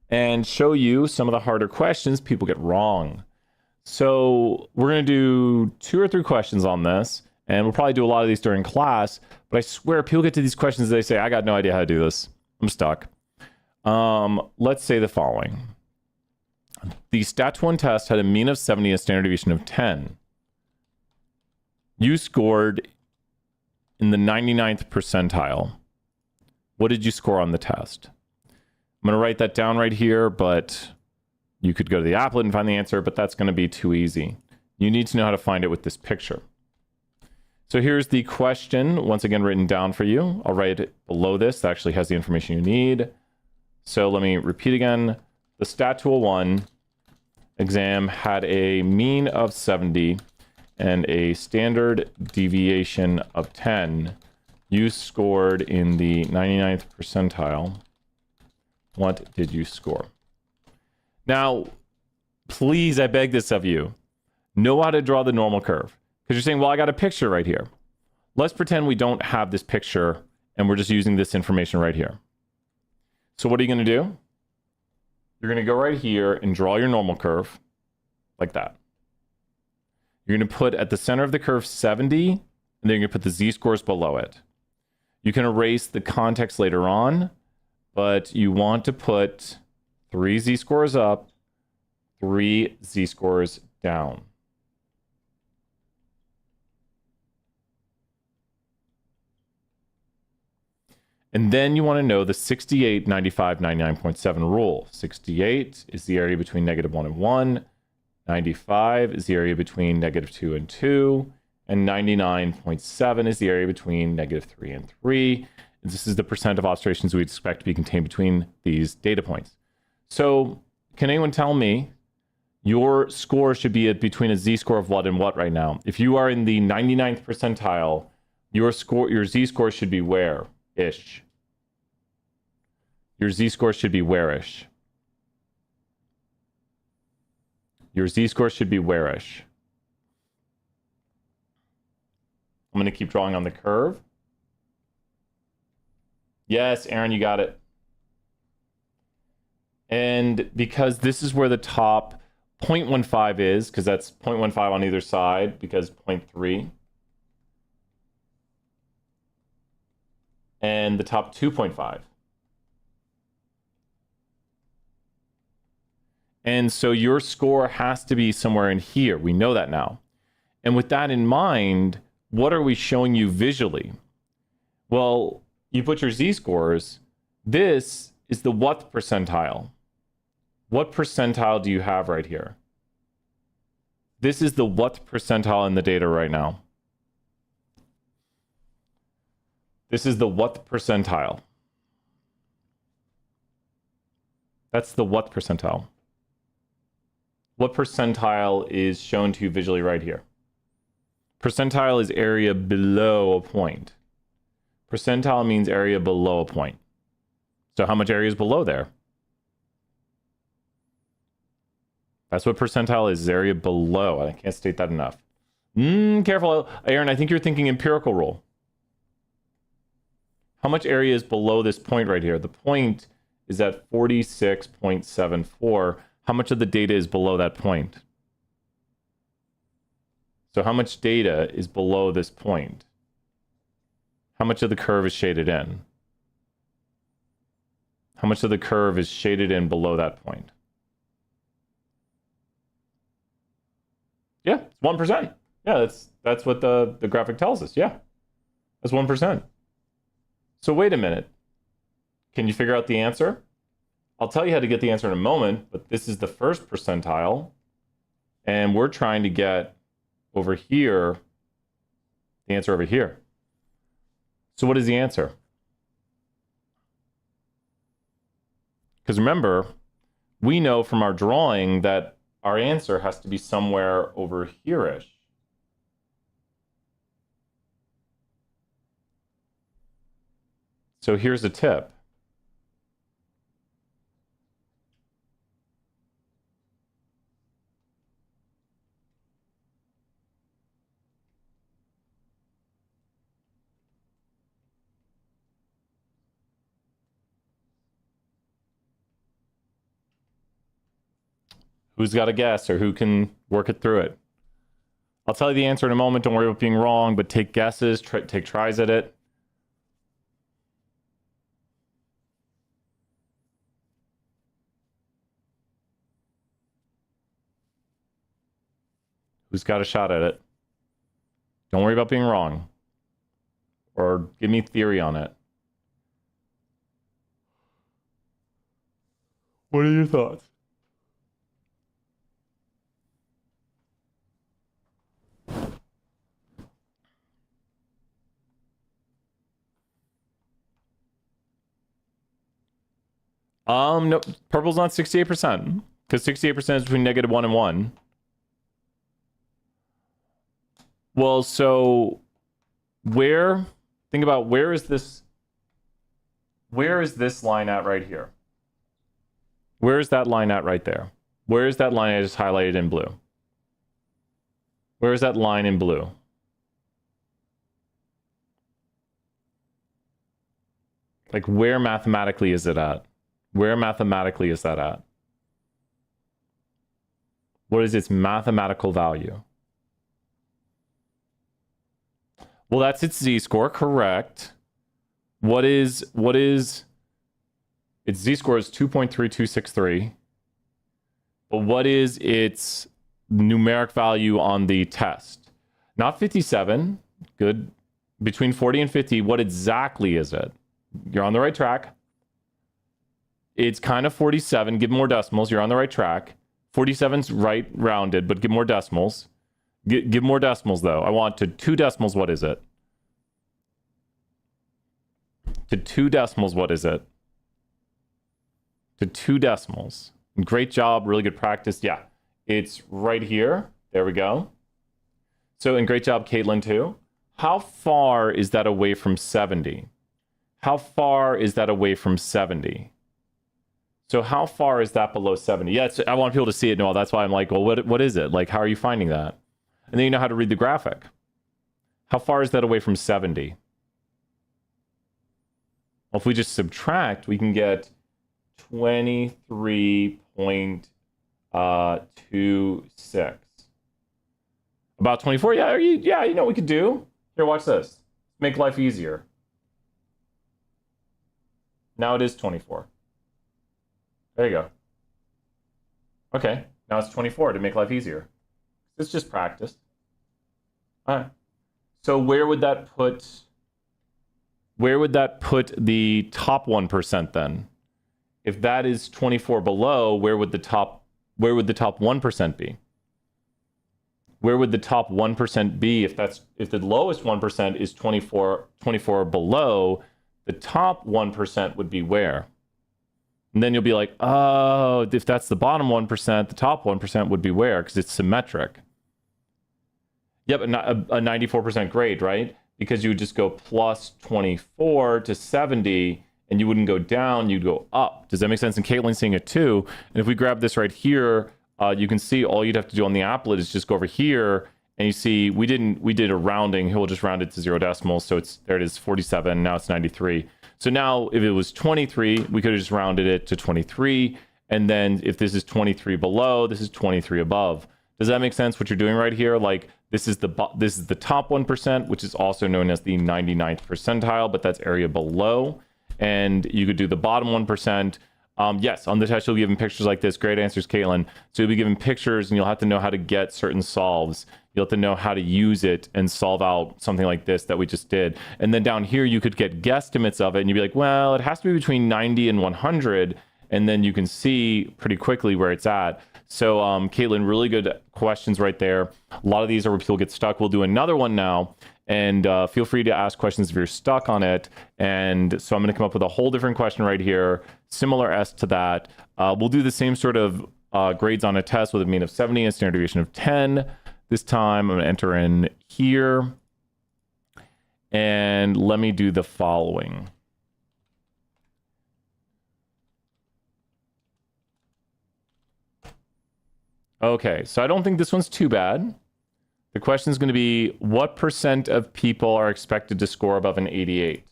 and show you some of the harder questions people get wrong. So we're going to do 2 or 3 questions on this, and we'll probably do a lot of these during class, but I swear people get to these questions, they say, I got no idea how to do this. I'm stuck. Let's say the following. The Stat1 test had a mean of 70 and a standard deviation of 10. You scored in the 99th percentile. What did you score on the test? I'm going to write that down right here, but you could go to the applet and find the answer, but that's going to be too easy. You need to know how to find it with this picture. So here's the question, once again written down for you. I'll write it below this. That actually has the information you need. So let me repeat again. The Stat 201 exam had a mean of 70 and a standard deviation of 10. You scored in the 99th percentile. What did you score? Now, please, I beg this of you, know how to draw the normal curve. Because you're saying, well, I got a picture right here. Let's pretend we don't have this picture and we're just using this information right here. So what are you going to do? You're going to go right here and draw your normal curve like that. You're going to put at the center of the curve 70, and then you're going to put the z-scores below it. You can erase the context later on, but you want to put 3 z-scores up, 3 z-scores down. And then you want to know the 68, 95, 99.7 rule. 68 is the area between -1 and 1. 95 is the area between -2 and 2. And 99.7 is the area between -3 and 3. And this is the percent of observations we expect to be contained between these data points. So can anyone tell me your score should be between a z-score of what and what right now? If you are in the 99th percentile, your z-score should be where-ish? Your z-score should be where-ish? Your z-score should be where-ish? I'm going to keep drawing on the curve. Yes, Aaron, you got it. And because this is where the top 0.15 is, because that's 0.15 on either side, because 0.3. and the top 2.5. And so your score has to be somewhere in here. We know that now. And with that in mind, what are we showing you visually? Well, you put your z-scores. This is the what percentile. What percentile do you have right here? This is the what percentile in the data right now. This is the what percentile. That's the what percentile. What percentile is shown to you visually right here? Percentile is area below a point. Percentile means area below a point. So how much area is below there? That's what percentile is area below. I can't state that enough. Careful, Aaron, I think you're thinking empirical rule. How much area is below this point right here? The point is at 46.74. How much of the data is below that point? So how much data is below this point? How much of the curve is shaded in? How much of the curve is shaded in below that point? Yeah, it's 1%. Yeah, that's what the graphic tells us. Yeah, that's 1%. So wait a minute. Can you figure out the answer? I'll tell you how to get the answer in a moment, but this is the first percentile. And we're trying to get over here, the answer over here. So what is the answer? Because remember, we know from our drawing that our answer has to be somewhere over here-ish. So here's a tip. Who's got a guess or who can work it through it? I'll tell you the answer in a moment. Don't worry about being wrong, but take guesses, take tries at it. Who's got a shot at it? Don't worry about being wrong. Or give me theory on it. What are your thoughts? No, purple's not 68%, because 68% is between -1 and 1. Well, so think about where is this line at right here? Where is that line at right there? Where is that line I just highlighted in blue? Where is that line in blue? Like, where mathematically is it at? Where mathematically is that at? What is its mathematical value? Well, that's its z-score, correct. What is its z-score is 2.3263. But what is its numeric value on the test? Not 57. Good. Between 40 and 50, what exactly is it? You're on the right track. It's kind of 47. Give more decimals. You're on the right track. 47's right rounded, but give more decimals. Give more decimals, though. I want to 2 decimals. What is it? To 2 decimals, what is it? To 2 decimals. Great job. Really good practice. Yeah, it's right here. There we go. So, and great job, Caitlin, too. How far is that away from 70? How far is that away from 70? So how far is that below 70? Yeah, I want people to see it. No, that's why I'm like, well, what is it? Like, how are you finding that? And then you know how to read the graphic. How far is that away from 70? Well, if we just subtract, we can get 23.26. About 24? Yeah, you know what we could do. Here, watch this. Make life easier. Now it is 24. There you go. Okay, now it's 24 to make life easier. It's just practice. All right. So where would that put the top 1% then? If that is 24 below, where would the top 1% be? Where would the top 1% be if the lowest 1% is 24 below, the top 1% would be where? And then you'll be like, oh, if that's the bottom 1%, the top 1% would be where? Because it's symmetric. Yep, a 94% grade, right? Because you would just go plus 24 to 70, and you wouldn't go down, you'd go up. Does that make sense? And Caitlin's seeing it too. And if we grab this right here, you can see all you'd have to do on the applet is just go over here, and you see we did a rounding. He'll just round it to 0 decimals, so there it is, 47. Now it's 93. So now if it was 23, we could have just rounded it to 23, and then if this is 23 below, this is 23 above. Does that make sense? What you're doing right here, like this is the top 1%, which is also known as the 99th percentile, but that's area below. And you could do the bottom 1%. Yes, on the test, you'll be given pictures like this. Great answers, Caitlin. So you'll be given pictures, and you'll have to know how to get certain solves. You'll have to know how to use it and solve out something like this that we just did. And then down here, you could get guesstimates of it, and you'd be like, well, it has to be between 90 and 100. And then you can see pretty quickly where it's at. So, Caitlin, really good questions right there. A lot of these are where people get stuck. We'll do another one now. And feel free to ask questions if you're stuck on it. And so I'm going to come up with a whole different question right here, similar S to that. We'll do the same sort of grades on a test with a mean of 70 and standard deviation of 10. This time I'm going to enter in here. And let me do the following. Okay, so I don't think this one's too bad. The question is going to be, what percent of people are expected to score above an 88?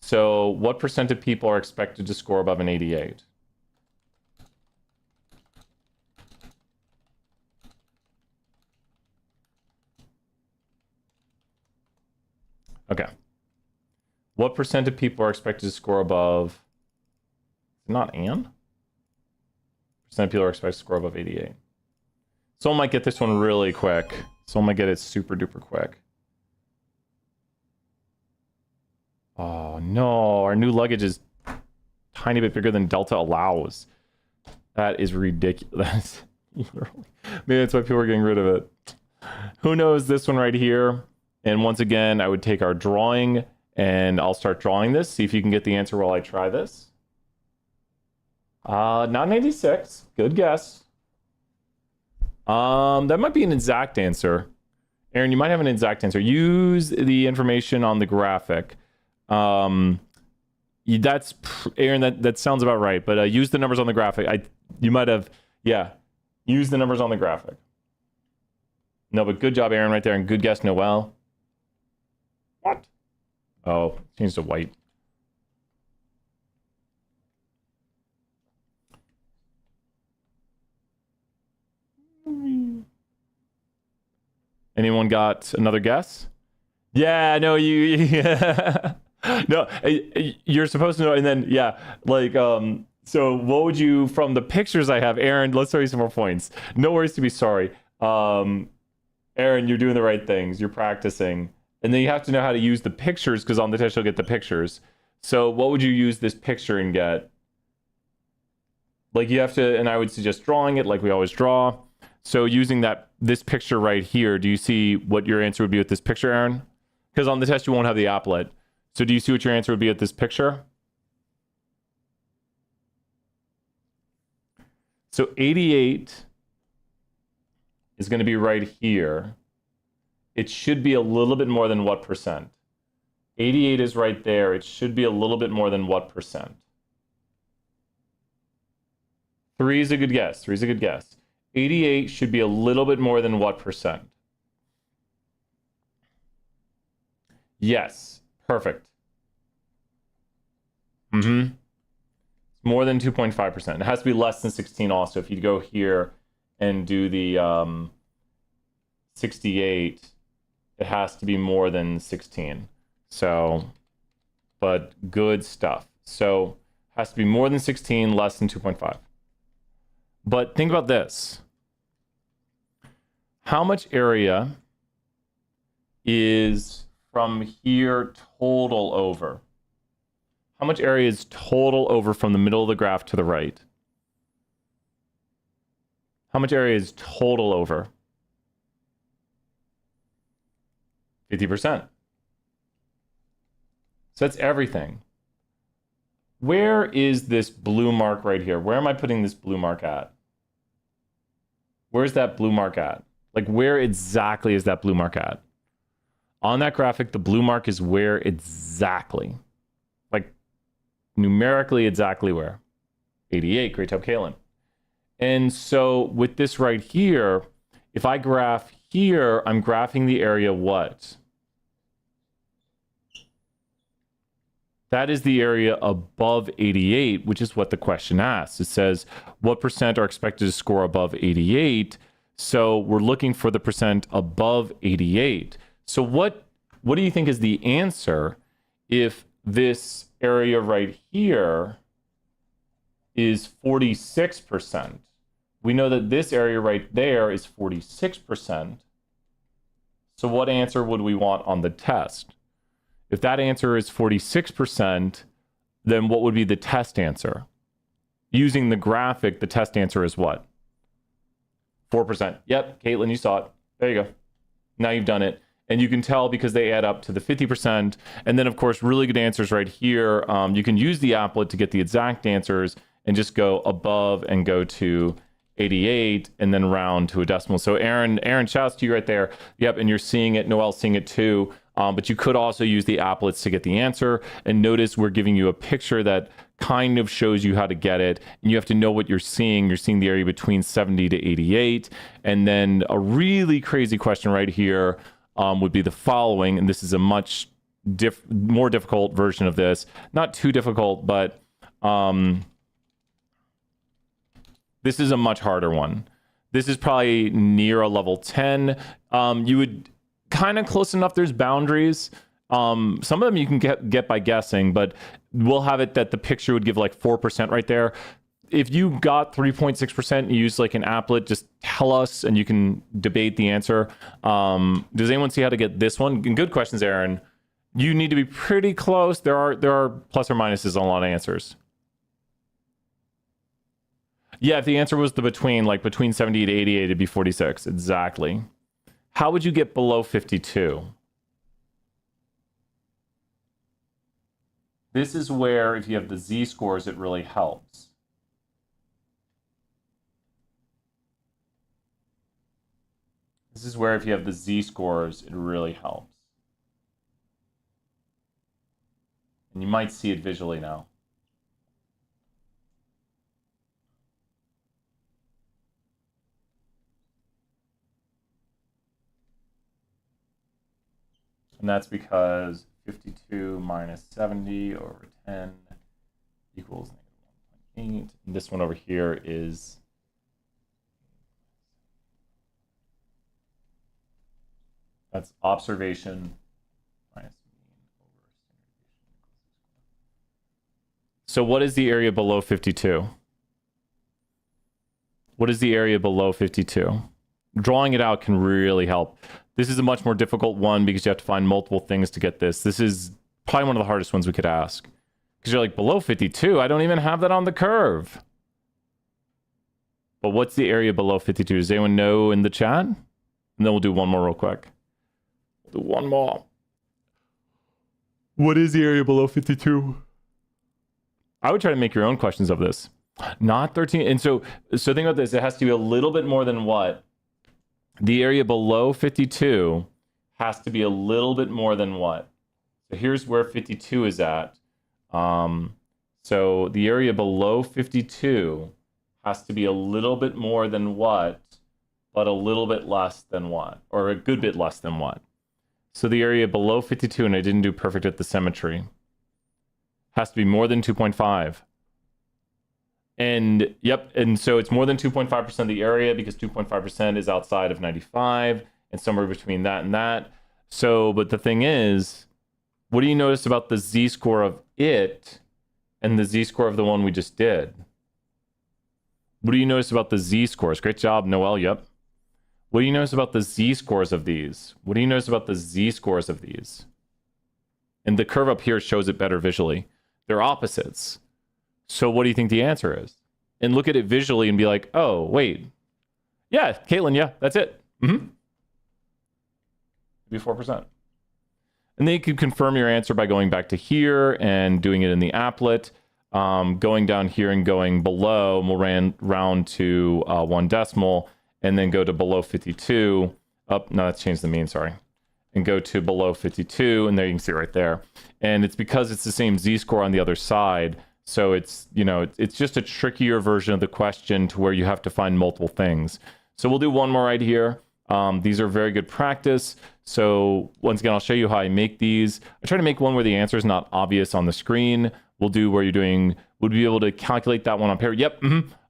So what percent of people are expected to score above an 88? Okay. What percent of people are expected to score above? Not Anne? Percent of people are expected to score above 88. Someone might get this one really quick. Someone might get it super duper quick. Oh no, our new luggage is a tiny bit bigger than Delta allows. That is ridiculous. Literally. Maybe that's why people are getting rid of it. Who knows this one right here? And once again, I would take our drawing and I'll start drawing this. See if you can get the answer while I try this. Not 96. Good guess. That might be an exact answer. Aaron, you might have an exact answer. Use the information on the graphic. That's Aaron, that sounds about right, but use the numbers on the graphic. You might have, yeah, use the numbers on the graphic. No, but good job, Aaron, right there, and good guess, Noel. What? Oh, changed to white. Anyone got another guess? Yeah, no, yeah. No, you're supposed to know, and then, yeah, like, so what would you, from the pictures I have, Aaron, let's throw you some more points. No worries to be sorry. Aaron, you're doing the right things. You're practicing. And then you have to know how to use the pictures, because on the test you'll get the pictures. So what would you use this picture and get? Like you have to, and I would suggest drawing it like we always draw. So using this picture right here, do you see what your answer would be with this picture, Aaron? Because on the test you won't have the applet. So do you see what your answer would be with this picture? So 88 is going to be right here. It should be a little bit more than what percent? 88 is right there. It should be a little bit more than what percent? 3 is a good guess. 3 is a good guess. 88 should be a little bit more than what percent? Yes. Perfect. More than 2.5%. It has to be less than 16 also. If you go here and do the 68, it has to be more than 16. So, but good stuff. So has to be more than 16, less than 2.5. But think about this. How much area is from here total over? How much area is total over from the middle of the graph to the right? How much area is total over? 50%. So that's everything. Where is this blue mark right here? Where am I putting this blue mark at? Where's that blue mark at? Like, where exactly is that blue mark at? On that graphic, the blue mark is where exactly? Like, numerically exactly where? 88, great job, Kaylin. And so with this right here, if I graph here, I'm graphing the area what? That is the area above 88, which is what the question asks. It says, what percent are expected to score above 88? So we're looking for the percent above 88. So what do you think is the answer if this area right here is 46%? We know that this area right there is 46%. So what answer would we want on the test? If that answer is 46%, then what would be the test answer? Using the graphic, the test answer is what? 4%. Yep, Caitlin, you saw it. There you go. Now you've done it. And you can tell because they add up to the 50%. And then, of course, really good answers right here. You can use the applet to get the exact answers and just go above and go to 88 and then round to a decimal. So Aaron, shouts to you right there. Yep, and you're seeing it. Noelle's seeing it too. But you could also use the applets to get the answer. And notice we're giving you a picture that kind of shows you how to get it. And you have to know what you're seeing. You're seeing the area between 70 to 88. And then a really crazy question right here would be the following. And this is a much more difficult version of this. Not too difficult, but this is a much harder one. This is probably near a level 10. You would kind of close enough. There's boundaries. Some of them you can get by guessing, but we'll have it that the picture would give like 4% right there. If you got 3.6% and you use like an applet, just tell us and you can debate the answer. Does anyone see how to get this one? Good questions, Aaron. You need to be pretty close. There are plus or minuses on a lot of answers. Yeah, if the answer was between 70 to 88, it'd be 46. Exactly. How would you get below 52? This is where, if you have the z-scores, it really helps. This is where, if you have the z-scores, it really helps. And you might see it visually now. And that's because 52 minus 70 over 10 equals -1.8. And this one over here is that's observation minus mean over standard deviation. So what is the area below 52? What is the area below 52? Drawing it out can really help. This is a much more difficult one because you have to find multiple things to get this. This is probably one of the hardest ones we could ask. Because you're like, below 52? I don't even have that on the curve. But what's the area below 52? Does anyone know in the chat? And then we'll do one more real quick. We'll do one more. What is the area below 52? I would try to make your own questions of this. Not 13. And so think about this. It has to be a little bit more than what? The area below 52 has to be a little bit more than what? So here's where 52 is at. So the area below 52 has to be a little bit more than what, but a little bit less than what? Or a good bit less than what? So the area below 52, and I didn't do perfect at the symmetry, has to be more than 2.5. And yep, and so it's more than 2.5% of the area because 2.5% is outside of 95 and somewhere between that and that. So, but the thing is, what do you notice about the z-score of it and the z-score of the one we just did. What do you notice about the z-scores? Great job, Noel. Yep. What do you notice about the z-scores of these? What do you notice about the z-scores of these? And the curve up here shows it better visually. They're opposites. So what do you think the answer is? And look at it visually and be like, oh, wait. Yeah, Caitlin, yeah, that's it. Mm-hmm. Be 4%. And then you can confirm your answer by going back to here and doing it in the applet. Going down here and going below, and we'll round to 1 decimal, and then go to below 52. No, that's changed the mean, sorry. And go to below 52, and there you can see it right there. And it's because it's the same z-score on the other side. So it's, you know, it's just a trickier version of the question to where you have to find multiple things. So we'll do one more right here. These are very good practice. So once again, I'll show you how I make these. I try to make one where the answer is not obvious on the screen. We'll do where you're doing, would be able to calculate that one on paper. Yep,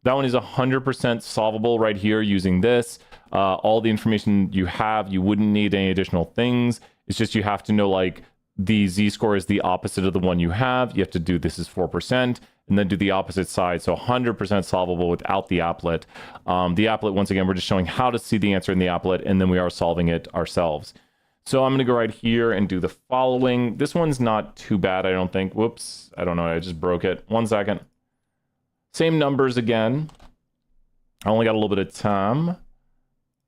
that one is 100% solvable right here using this. All the information you have, you wouldn't need any additional things. It's just you have to know like the z-score is the opposite of the one you have. You have to do this is 4%, and then do the opposite side. So 100% solvable without the applet. The applet, once again, we're just showing how to see the answer in the applet, and then we are solving it ourselves. So I'm going to go right here and do the following. This one's not too bad, I don't think. Whoops, I don't know, I just broke it. 1 second. Same numbers again. I only got a little bit of time.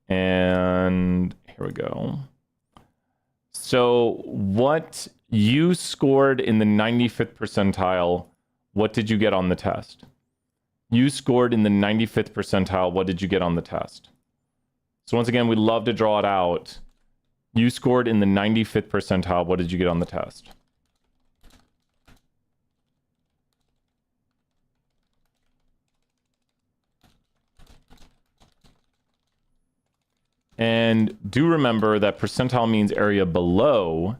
And here we go. So what you scored in the 95th percentile, what did you get on the test? You scored in the 95th percentile, what did you get on the test? So once again, we love to draw it out. You scored in the 95th percentile, what did you get on the test? And do remember that percentile means area below.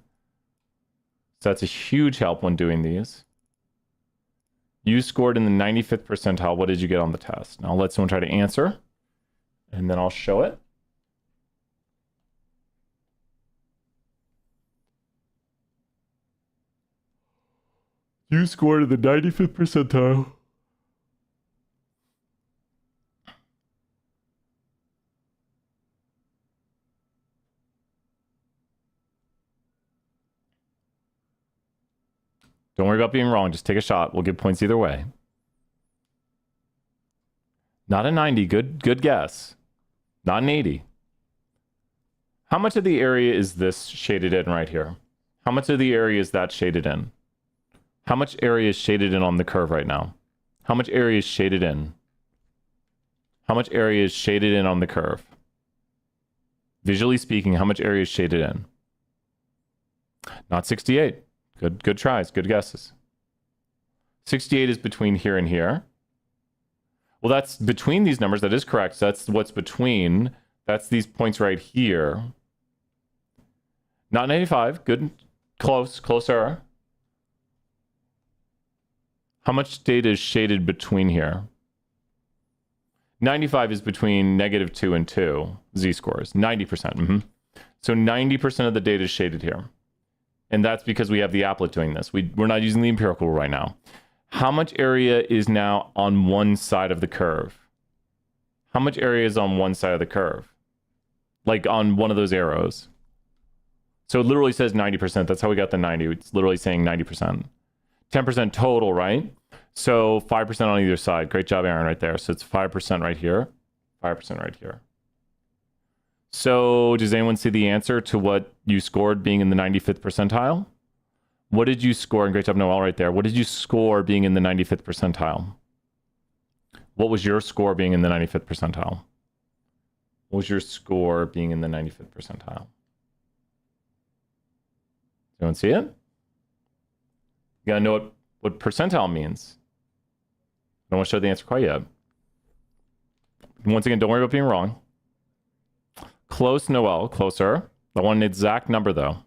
So that's a huge help when doing these. You scored in the 95th percentile. What did you get on the test? Now I'll let someone try to answer, and then I'll show it. You scored in the 95th percentile. Don't worry about being wrong. Just take a shot. We'll give points either way. Not a 90. Good guess. Not an 80. How much of the area is this shaded in right here? How much of the area is that shaded in? How much area is shaded in on the curve right now? How much area is shaded in? How much area is shaded in on the curve? Visually speaking, how much area is shaded in? Not 68. Good tries, good guesses. 68 is between here and here. Well, that's between these numbers. That is correct. So that's what's between. That's these points right here. Not 95. Good. Closer. How much data is shaded between here? 95 is between -2 and 2 z-scores. 90%. So 90% of the data is shaded here. And that's because we have the applet doing this. We're not using the empirical rule right now. How much area is now on one side of the curve? How much area is on one side of the curve? Like on one of those arrows. So it literally says 90%. That's how we got the 90. It's literally saying 90%. 10% total, right? So 5% on either side. Great job, Aaron, right there. So it's 5% right here, 5% right here. So does anyone see the answer to what you scored being in the 95th percentile? What did you score? And great job, Noel, right there. What did you score being in the 95th percentile? What was your score being in the 95th percentile? What was your score being in the 95th percentile? Anyone see it? You gotta know what percentile means. I don't want to show the answer quite yet. Once again, don't worry about being wrong. Close, Noel, closer. I want an exact number, though.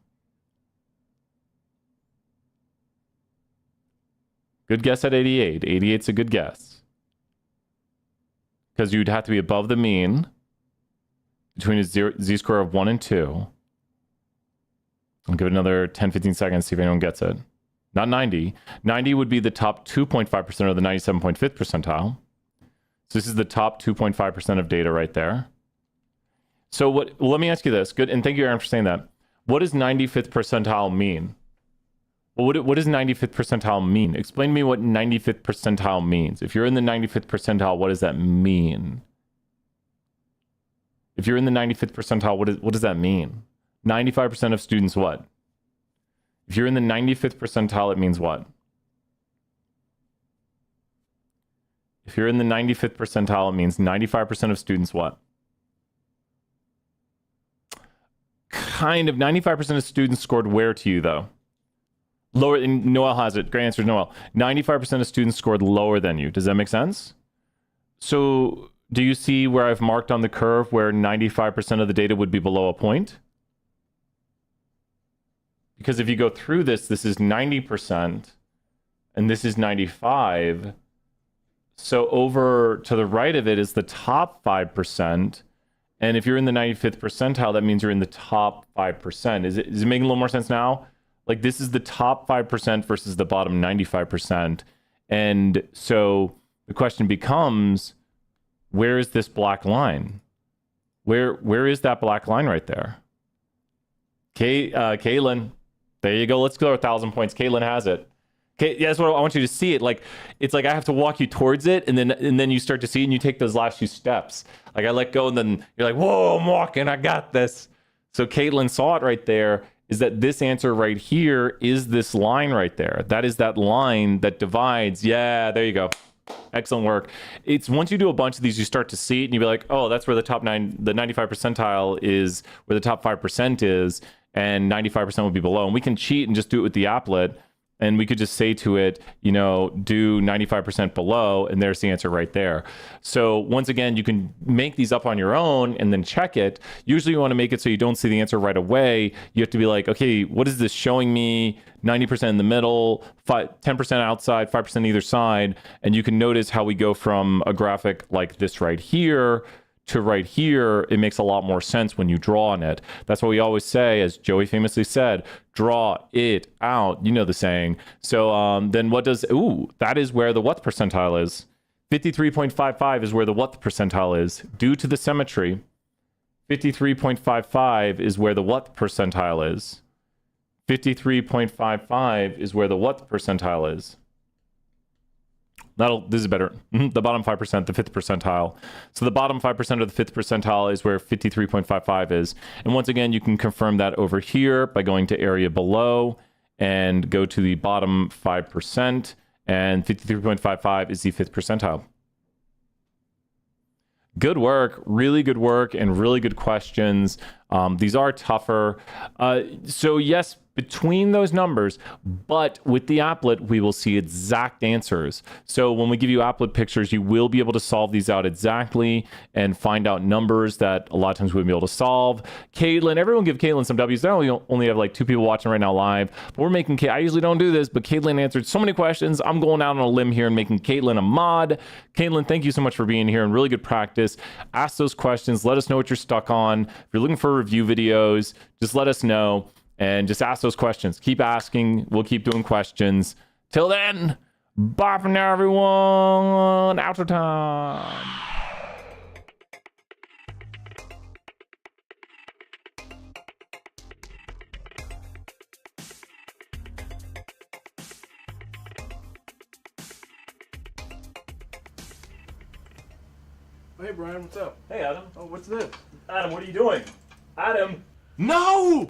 Good guess at 88. 88's a good guess. Because you'd have to be above the mean between a z-score of 1 and 2. I'll give it another 10, 15 seconds, see if anyone gets it. not 90. 90 would be the top 2.5% of the 97.5th percentile. So this is the top 2.5% of data right there. So well, let me ask you this. Good, and thank you, Aaron, for saying that. What does 95th percentile mean? Well, what does 95th percentile mean? Explain to me what 95th percentile means. If you're in the 95th percentile, what does that mean? If you're in the 95th percentile, what does that mean? 95% of students what? If you're in the 95th percentile, it means what? If you're in the 95th percentile, it means 95% of students what? Kind of 95% of students scored where to you, though? Lower, and Noel has it. Great answer, Noel. 95% of students scored lower than you. Does that make sense? So do you see where I've marked on the curve where 95% of the data would be below a point? Because if you go through this, this is 90% and this is 95. So over to the right of it is the top 5%. And if you're in the 95th percentile, that means you're in the top 5%. Is it making a little more sense now? Like this is the top 5% versus the bottom 95%. And so the question becomes, where is this black line? Where is that black line right there? Caitlin, there you go. Let's go 1,000 points. Caitlin has it. Okay, yeah, that's what I want you to see it. Like it's like I have to walk you towards it, and then you start to see it, and you take those last few steps. Like I let go, and then you're like, "Whoa, I'm walking. I got this." So Caitlin saw it right there. Is that this answer right here is this line right there? That is that line that divides. Yeah, there you go. Excellent work. It's once you do a bunch of these, you start to see it, and you be like, "Oh, that's where the 95 percentile is, where the top 5% is, and 95% would be below." And we can cheat and just do it with the applet. And we could just say to it, you know, do 95% below, and there's the answer right there. So once again, you can make these up on your own and then check it. Usually you want to make it so you don't see the answer right away. You have to be like, okay, what is this showing me? 90% in the middle, 10% outside, 5% either side. And you can notice how we go from a graphic like this right here to right here. It makes a lot more sense when you draw on it. That's what we always say, as Joey famously said, draw it out. You know the saying. So then what does, that is where the what percentile is. 53.55 is where the what percentile is. Due to the symmetry, 53.55 is where the what percentile is. 53.55 is where the what percentile is. This is better. The bottom 5%, the 5th percentile. So the bottom 5% of the 5th percentile is where 53.55 is. And once again, you can confirm that over here by going to area below and go to the bottom 5%. And 53.55 is the 5th percentile. Good work, really good work, and really good questions. These are tougher. So yes, between those numbers, but with the applet, we will see exact answers. So when we give you applet pictures, you will be able to solve these out exactly and find out numbers that a lot of times we wouldn't be able to solve. Caitlin, everyone give Caitlin some W's. I only have like 2 people watching right now live, but we're making, I usually don't do this, but Caitlin answered so many questions. I'm going out on a limb here and making Caitlin a mod. Caitlin, thank you so much for being here and really good practice. Ask those questions. Let us know what you're stuck on. If you're looking for review videos, just let us know. And just ask those questions. Keep asking. We'll keep doing questions. Till then, bye for now, everyone. Outro time. Hey, Brian, what's up? Hey, Adam. Oh, what's this? Adam, what are you doing? Adam. No!